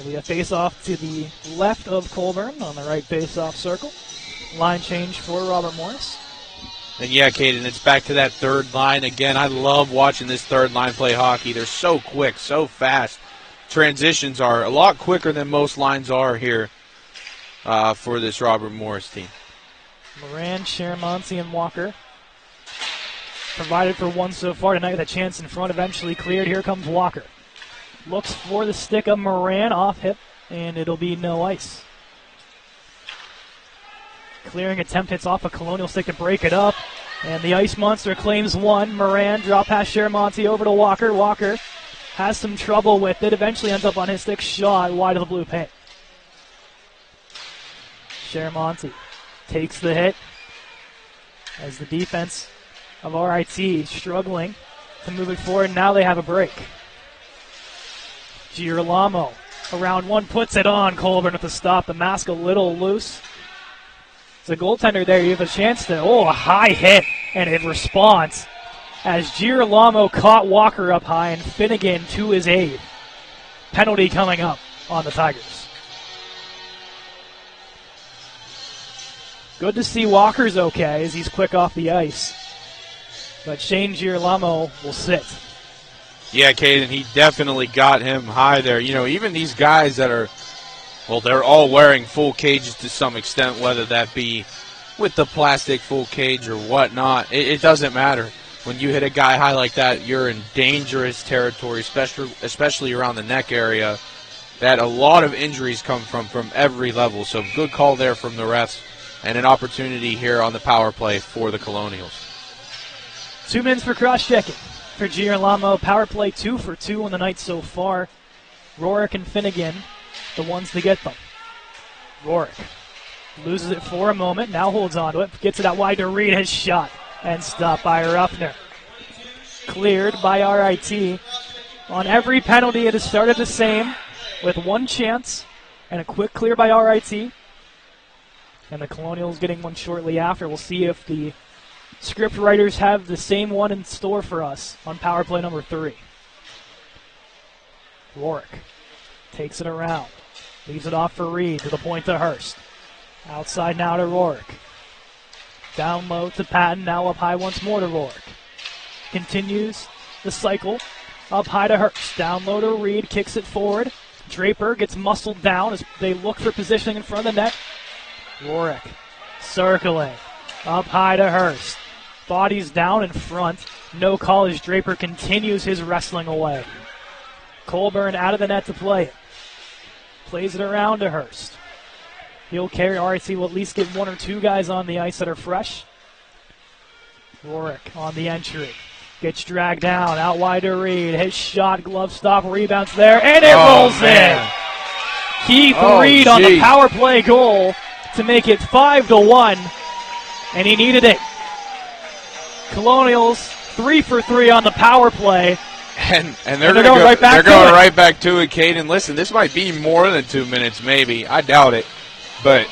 We have face-off to the left of Colburn on the right face-off circle. Line change for Robert Morris. And yeah, Caden, it's back to that third line again. I love watching this third line play hockey. They're so quick, so fast. Transitions are a lot quicker than most lines are here for this Robert Morris team. Moran, Sharamonsi, and Walker provided for one so far tonight with a chance in front, eventually cleared. Here comes Walker. Looks for the stick of Moran, off hip, and it'll be no ice. Clearing attempt hits off a Colonial stick to break it up, and the Ice Monster claims one. Moran drop past Sharamonti over to Walker. Walker has some trouble with it, eventually ends up on his stick, shot wide of the blue paint. Sharamonti takes the hit as the defense of RIT struggling to move it forward. Now they have a break. Girolamo around one, puts it on. Colburn with the stop. The mask a little loose. As a goaltender there, you have a chance to, a high hit and in response as Girolamo caught Walker up high and Finnegan to his aid. Penalty coming up on the Tigers. Good to see Walker's okay as he's quick off the ice. But Shane Girolamo will sit. Yeah, Caden, he definitely got him high there. You know, even these guys that are, well, they're all wearing full cages to some extent, whether that be with the plastic full cage or whatnot. It doesn't matter. When you hit a guy high like that, you're in dangerous territory, especially around the neck area, that a lot of injuries come from every level. So good call there from the refs, and an opportunity here on the power play for the Colonials. 2 minutes for cross-checking for Girolamo. Power play 2 for 2 on the night so far. Rourke and Finnegan, the ones to get them. Rourke loses it for a moment, now holds on to it, gets it out wide to Reed, his shot, and stopped by Ruffner. Cleared by RIT. On every penalty, it has started the same, with one chance, and a quick clear by RIT. And the Colonials getting one shortly after. We'll see if the script writers have the same one in store for us on power play number 3. Rourke takes it around. Leaves it off for Reed to the point to Hurst. Outside now to Rourke. Down low to Patton, now up high once more to Rourke. Continues the cycle. Up high to Hurst. Down low to Reed, kicks it forward. Draper gets muscled down as they look for positioning in front of the net. Rourke circling. Up high to Hurst. Bodies down in front. No call as Draper continues his wrestling away. Colburn out of the net to play it. Plays it around to Hurst. He'll carry. RIT will at least get 1 or 2 guys on the ice that are fresh. Rorick on the entry. Gets dragged down, out wide to Reed. His shot, glove stop, rebounds there, and it rolls in. Keith Reed on the power play goal to make it 5-1, and he needed it. Colonials 3 for 3 on the power play. And they're going right back to it, Caden. Listen, this might be more than 2 minutes, maybe. I doubt it. But,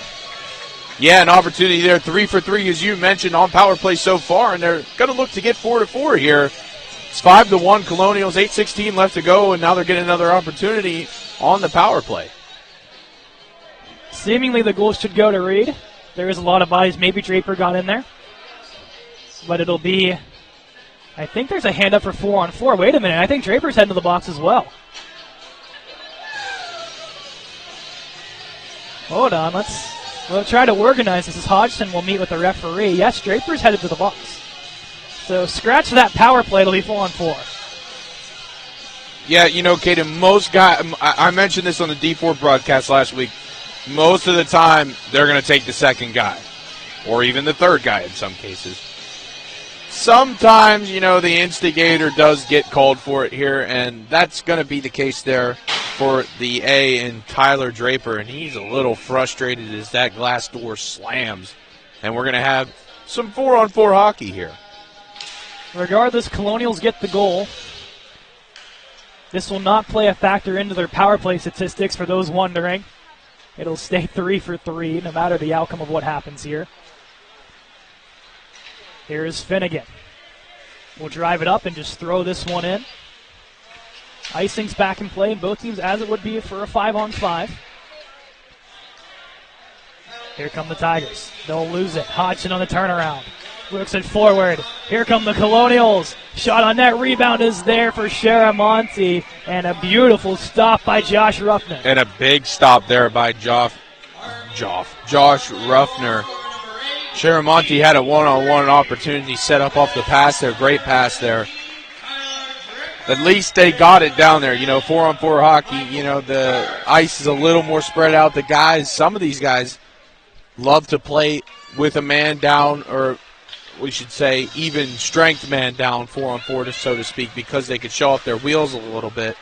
yeah, an opportunity there. 3 for 3, as you mentioned, on power play so far. And they're going to look to get 4-4 here. It's 5-1 Colonials, 8:16 left to go. And now they're getting another opportunity on the power play. Seemingly the goal should go to Reed. There is a lot of bodies. Maybe Draper got in there. But it'll be, I think there's a hand up for 4-on-4. Wait a minute. I think Draper's heading to the box as well. Hold on. We'll try to organize this as Hodgson will meet with the referee. Yes, Draper's headed to the box. So scratch that power play. It'll be 4-on-4. Yeah, you know, Caden, most guys, I mentioned this on the D4 broadcast last week. Most of the time, they're going to take the second guy, or even the third guy in some cases. Sometimes, you know, the instigator does get called for it here, and that's going to be the case there for the A and Tyler Draper, and he's a little frustrated as that glass door slams, and we're going to have some 4-on-4 hockey here. Regardless, Colonials get the goal. This will not play a factor into their power play statistics for those wondering. It'll stay 3 for 3, no matter the outcome of what happens here. Here's Finnegan. We'll drive it up and just throw this one in. Icing's back in play, both teams as it would be for a 5-on-5. Here come the Tigers. They'll lose it. Hodgson on the turnaround. Works it forward. Here come the Colonials. Shot on net. Rebound is there for Sharamonte. And a beautiful stop by Josh Ruffner. And a big stop there by Josh Ruffner. Sharamonte had a one-on-one opportunity set up off the pass there. Great pass there. At least they got it down there. You know, 4-on-4 hockey, you know, the ice is a little more spread out. The guys, some of these guys love to play with a man down, or we should say even strength man down, 4-on-4, so to speak, because they could show off their wheels a little bit.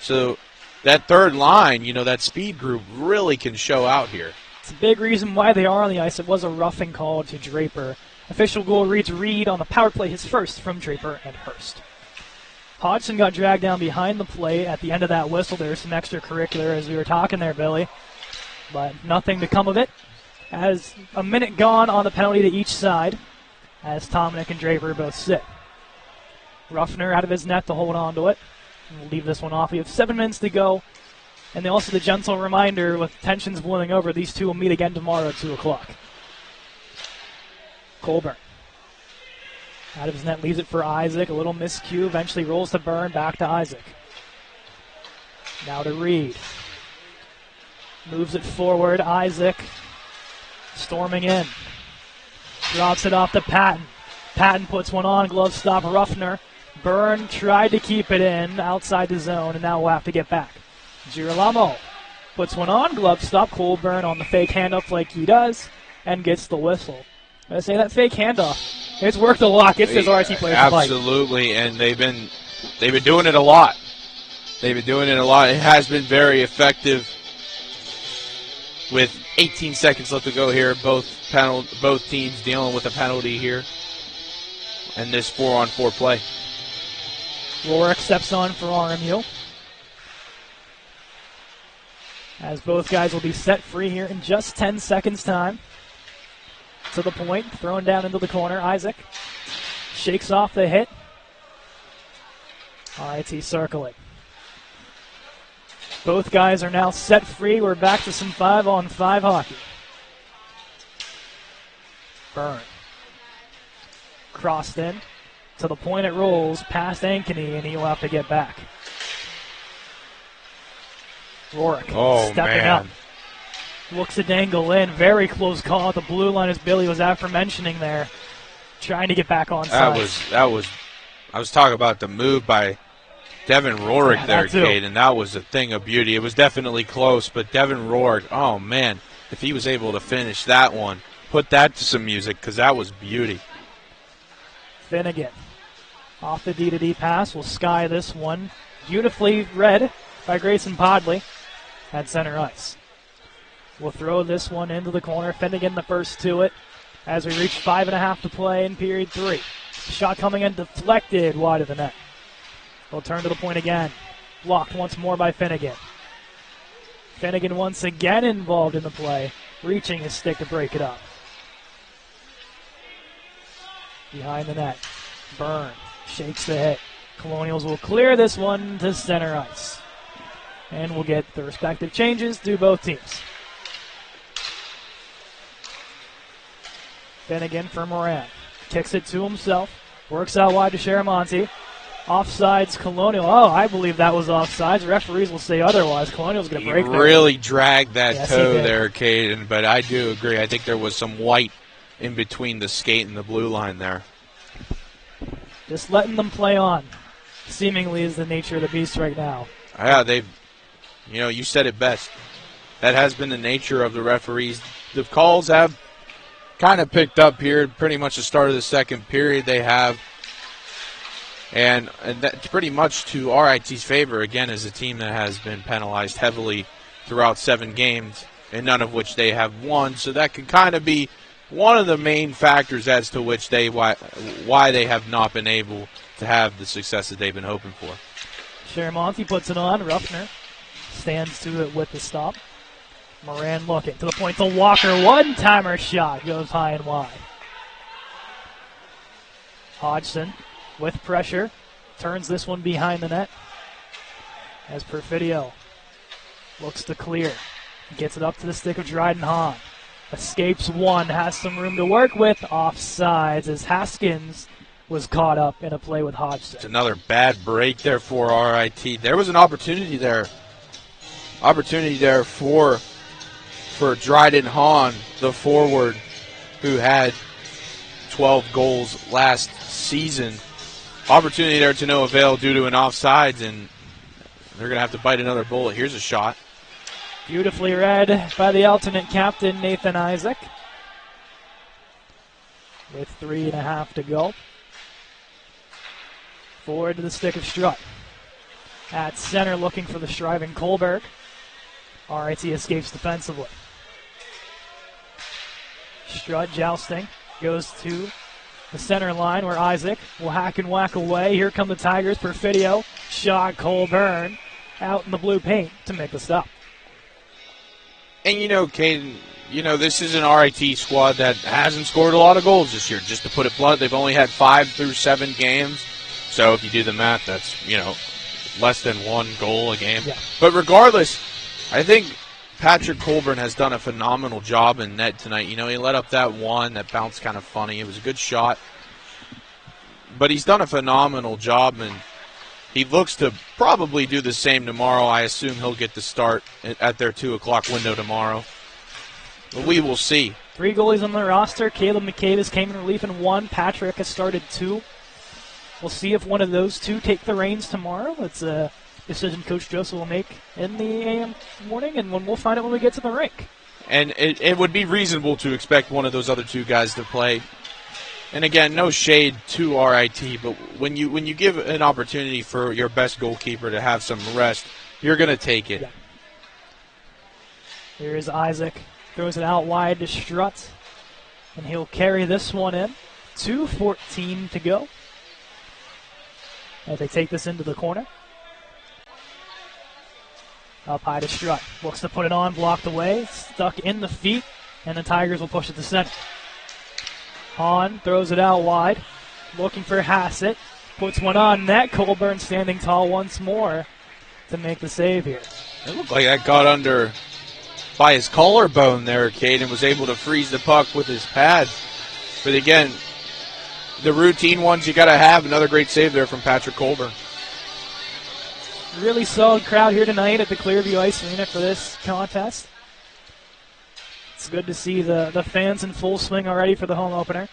So that third line, you know, that speed group really can show out here. It's a big reason why they are on the ice. It was a roughing call to Draper. Official goal reads Reed on the power play, his first from Draper and Hurst. Hodgson got dragged down behind the plate at the end of that whistle. There's some extracurricular as we were talking there, Billy. But nothing to come of it. As a minute gone on the penalty to each side, as Tomnick and Draper both sit. Ruffner out of his net to hold on to it. We'll leave this one off. We have 7 minutes to go. And also the gentle reminder, with tensions boiling over, these two will meet again tomorrow at 2 o'clock. Colburn. Out of his net, leaves it for Isaac. A little miscue, eventually rolls to Byrne, back to Isaac. Now to Reed. Moves it forward, Isaac storming in. Drops it off to Patton. Patton puts one on, glove stop Ruffner. Byrne tried to keep it in outside the zone, and now we'll have to get back. Girolamo puts one on, glove stop. Colburn on the fake handoff like he does, and gets the whistle. I say that fake handoff, it's worked a lot. Gets his RIT players to fight. Absolutely, and they've been doing it a lot. They've been doing it a lot. It has been very effective. With 18 seconds left to go here, both teams dealing with a penalty here, and this 4-on-4 play. Rorick steps on for RMU. As both guys will be set free here in just 10 seconds time. To the point, thrown down into the corner. Isaac shakes off the hit. RIT circling. Both guys are now set free. We're back to some 5-on-5 hockey. Byrne. Crossed in. To the point it rolls. Past Ankeny, and he'll have to get back. Rorick stepping up. Looks to dangle in. Very close call at the blue line, as Billy was aforementioning there. Trying to get back on side. I was talking about the move by Devin Rorick there, Kate, and that was a thing of beauty. It was definitely close, but Devin Rorick, oh man, if he was able to finish that one, put that to some music, because that was beauty. Finnegan off the D-to-D pass will sky this one. Beautifully read by Grayson Podley at center ice. We'll throw this one into the corner. Finnegan the first to it as we reach 5.5 to play in period 3. Shot coming in deflected wide of the net. We'll turn to the point again. Blocked once more by Finnegan. Finnegan once again involved in the play, reaching his stick to break it up. Behind the net, Byrne shakes the hit. Colonials will clear this one to center ice. And we'll get the respective changes to both teams. Finnegan for Moran. Kicks it to himself. Works out wide to Sharamonte. Offsides Colonial. Oh, I believe that was offsides. Referees will say otherwise. Colonial's going to break there. He really dragged that toe there, Caden, but I do agree. I think there was some white in between the skate and the blue line there. Just letting them play on, seemingly, is the nature of the beast right now. Yeah, you said it best. That has been the nature of the referees. The calls have kind of picked up here pretty much the start of the second period they have. And that's pretty much to RIT's favor, again, as a team that has been penalized heavily throughout 7 games, and none of which they have won. So that could kind of be one of the main factors as to which why they have not been able to have the success that they've been hoping for. Sharamonte puts it on. Ruffner stands to it with the stop. Moran looking to the point to Walker. One-timer shot goes high and wide. Hodgson with pressure turns this one behind the net as Perfidio looks to clear. Gets it up to the stick of Dryden Hahn. Escapes one, has some room to work with. Offsides as Haskins was caught up in a play with Hodgson. It's another bad break there for RIT. There was an opportunity there. For Dryden Hahn, the forward who had 12 goals last season. Opportunity there to no avail due to an offsides, and they're going to have to bite another bullet. Here's a shot. Beautifully read by the alternate captain, Nathan Isaac. With 3.5 to go. Forward to the stick of Strutt. At center looking for the striving Kohlberg. RIT escapes defensively. Strutt jousting. Goes to the center line where Isaac will hack and whack away. Here come the Tigers. Perfidio. Shot Colburn out in the blue paint to make the stop. And Caden, this is an RIT squad that hasn't scored a lot of goals this year. Just to put it blunt, they've only had 5 through 7 games. So if you do the math, that's, less than 1 goal a game. Yeah. But regardless, I think Patrick Colburn has done a phenomenal job in net tonight. He let up that one that bounced kind of funny. It was a good shot. But he's done a phenomenal job, and he looks to probably do the same tomorrow. I assume he'll get the start at their 2 o'clock window tomorrow. But we will see. 3 goalies on the roster. Caleb McCabe came in relief in 1. Patrick has started 2. We'll see if one of those 2 take the reins tomorrow. It's a decision Coach Joseph will make in the AM morning, and we'll find out when we get to the rink. And it would be reasonable to expect one of those other 2 guys to play. And again, no shade to RIT, but when you give an opportunity for your best goalkeeper to have some rest, you're going to take it. Yeah. Here's Isaac. Throws it out wide to Strutt, and he'll carry this one in. 2:14 to go as they take this into the corner. Up high to Strutt. Looks to put it on, blocked away, stuck in the feet, and the Tigers will push it to center. Hahn throws it out wide, looking for Hassett. Puts one on net. Colburn standing tall once more to make the save here. It looked like that got under by his collarbone there, Cade, and was able to freeze the puck with his pads. But again, the routine ones you got to have. Another great save there from Patrick Colburn. Really solid crowd here tonight at the Clearview Ice Arena for this contest. It's good to see the fans in full swing already for the home opener.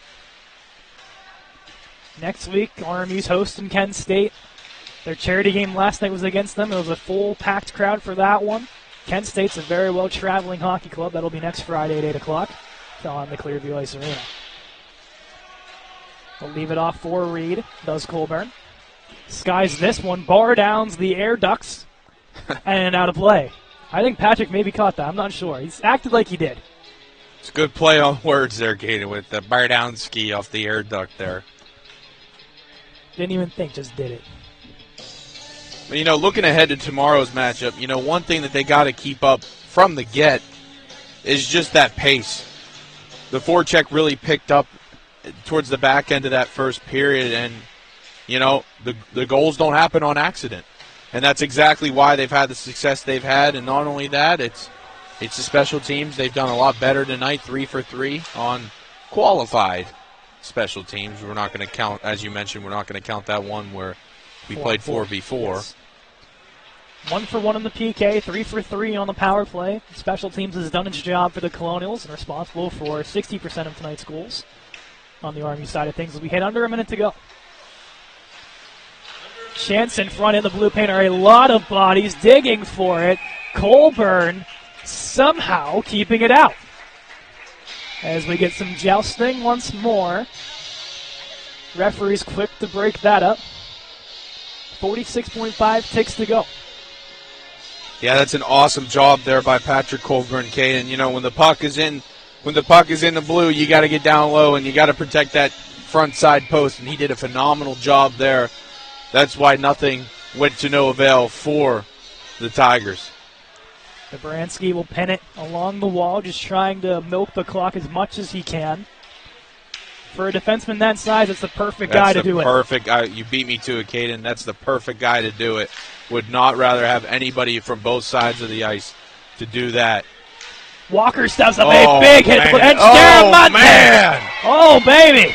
Next week, RMU's hosting Kent State. Their charity game last night was against them. It was a full packed crowd for that one. Kent State's a very well traveling hockey club. That'll be next Friday at 8 o'clock on the Clearview Ice Arena. They'll leave it off for Reed. Does Colburn. Skies this one. Bar downs the air ducks. And out of play. I think Patrick maybe caught that. I'm not sure. He's acted like he did. It's a good play on words there, Caden, with the bar down ski off the air duct there. Didn't even think, just did it. But, looking ahead to tomorrow's matchup, one thing that they got to keep up from the get is just that pace. The forecheck really picked up towards the back end of that first period, and, the goals don't happen on accident. And that's exactly why they've had the success they've had. And not only that, it's the special teams. They've done a lot better tonight, 3 for 3 on qualified special teams. We're not going to count, as you mentioned, we're not going to count that one where we played 4v4. Yes. 1 for 1 on the PK, 3 for 3 on the power play. Special teams has done its job for the Colonials and responsible for 60% of tonight's goals on the RMU side of things as we hit under a minute to go. Chance in front in the blue paint are a lot of bodies digging for it. Colburn somehow keeping it out. As we get some jousting once more. Referee's quick to break that up. 46.5 ticks to go. Yeah, that's an awesome job there by Patrick Colburn, Caden. When the puck is in the blue, you got to get down low and you got to protect that front side post, and he did a phenomenal job there. That's why nothing went to no avail for the Tigers. Dobransky will pin it along the wall, just trying to milk the clock as much as he can. For a defenseman that size, it's the perfect guy to do it. You beat me to it, Caden. That's the perfect guy to do it. Would not rather have anybody from both sides of the ice to do that. Walker steps up, a big hit. And man! Oh, baby!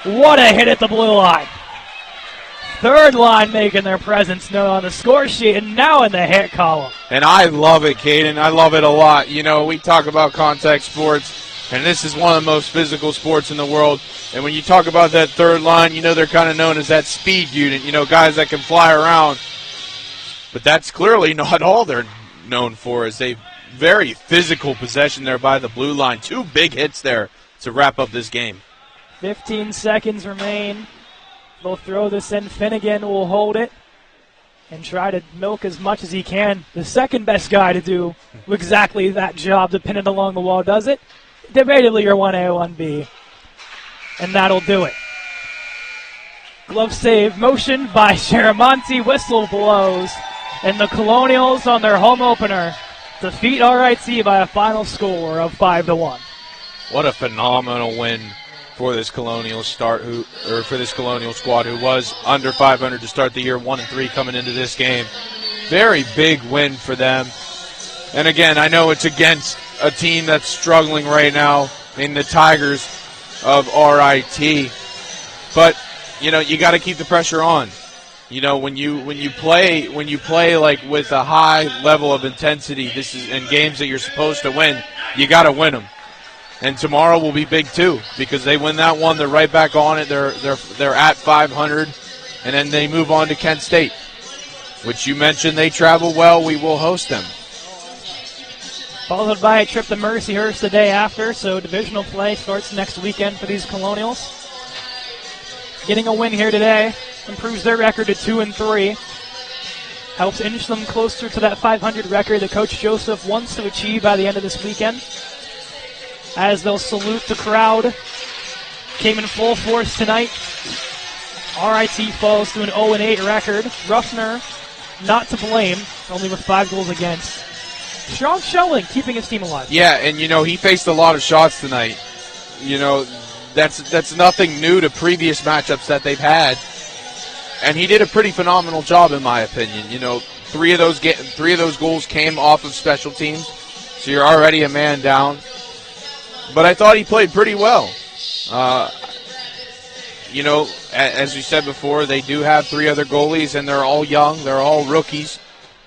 What a hit at the blue line. Third line making their presence known on the score sheet and now in the hit column. And I love it, Caden. I love it a lot. We talk about contact sports, and this is one of the most physical sports in the world. And when you talk about that third line, they're kind of known as that speed unit, guys that can fly around. But that's clearly not all they're known for, is a very physical possession there by the blue line. 2 big hits there to wrap up this game. 15 seconds remain. They'll throw this in. Finnegan will hold it and try to milk as much as he can. The second best guy to do exactly that job, to pin it along the wall, does it. Debatably, your 1A, 1B. And that'll do it. Glove save motion by Sharamonte. Whistle blows. And the Colonials on their home opener defeat RIT by a final score of 5-1. What a phenomenal win for this Colonial squad who was under 500 to start the year, 1-3 coming into this game. Very big win for them. And again, I know it's against a team that's struggling right now in the Tigers of RIT, but you got to keep the pressure on. When you play like with a high level of intensity, this is in games that you're supposed to win, you got to win them. And tomorrow will be big too, because they win that one, they're right back on it. They're at 500, and then they move on to Kent State, which you mentioned they travel well. We will host them. Followed by a trip to Mercyhurst the day after, so divisional play starts next weekend for these Colonials. Getting a win here today improves their record to 2-3. Helps inch them closer to that 500 record that Coach Joseph wants to achieve by the end of this weekend. As they'll salute the crowd. Came in full force tonight. RIT falls to an 0-8 record. Ruffner, not to blame, only with 5 goals against. Strong showing, keeping his team alive. Yeah, and he faced a lot of shots tonight. That's nothing new to previous matchups that they've had. And he did a pretty phenomenal job, in my opinion. 3 of those goals came off of special teams, so you're already a man down. But I thought he played pretty well. As we said before, they do have 3 other goalies, and they're all young. They're all rookies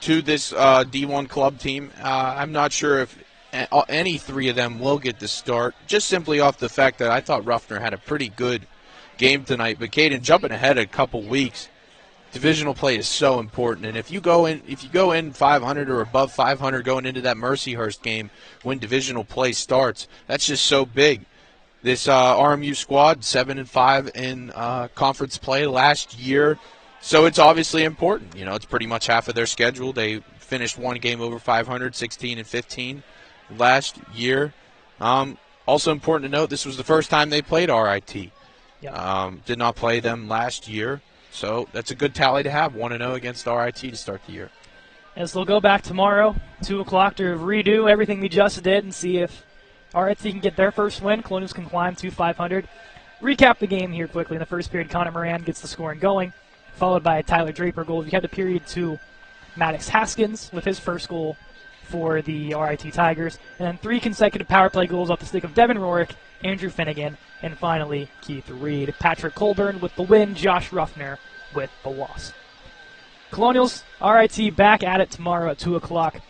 to this D1 club team. I'm not sure if any 3 of them will get the start, just simply off the fact that I thought Ruffner had a pretty good game tonight. But Caden, jumping ahead a couple weeks, divisional play is so important. And if you go in 500 or above 500 going into that Mercyhurst game when divisional play starts, that's just so big. this RMU squad, 7-5 in conference play last year. So it's obviously important. You know, it's pretty much half of their schedule. They finished one game over 500, 16-15 last year. Also important to note, this was the first time they played RIT. Yep. Did not play them last year. So that's a good tally to have, 1-0 against RIT to start the year. As they'll go back tomorrow, 2 o'clock, to redo everything we just did and see if RIT can get their first win. Colonials can climb to 500. Recap the game here quickly. In the first period, Connor Moran gets the scoring going, followed by a Tyler Draper goal. We had the period 2, Maddox Haskins with his first goal for the RIT Tigers. And then 3 consecutive power play goals off the stick of Devin Rorick, Andrew Finnegan, and finally Keith Reed. Patrick Colburn with the win, Josh Ruffner with the loss. Colonials, RIT back at it tomorrow at 2 o'clock.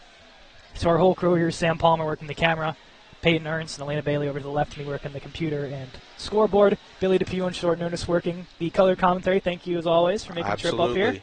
So our whole crew here, Sam Palmer working the camera, Peyton Ernst and Elena Bailey over to the left of me working the computer and scoreboard, Billy DePew on short notice working the color commentary. Thank you as always for making the trip up here.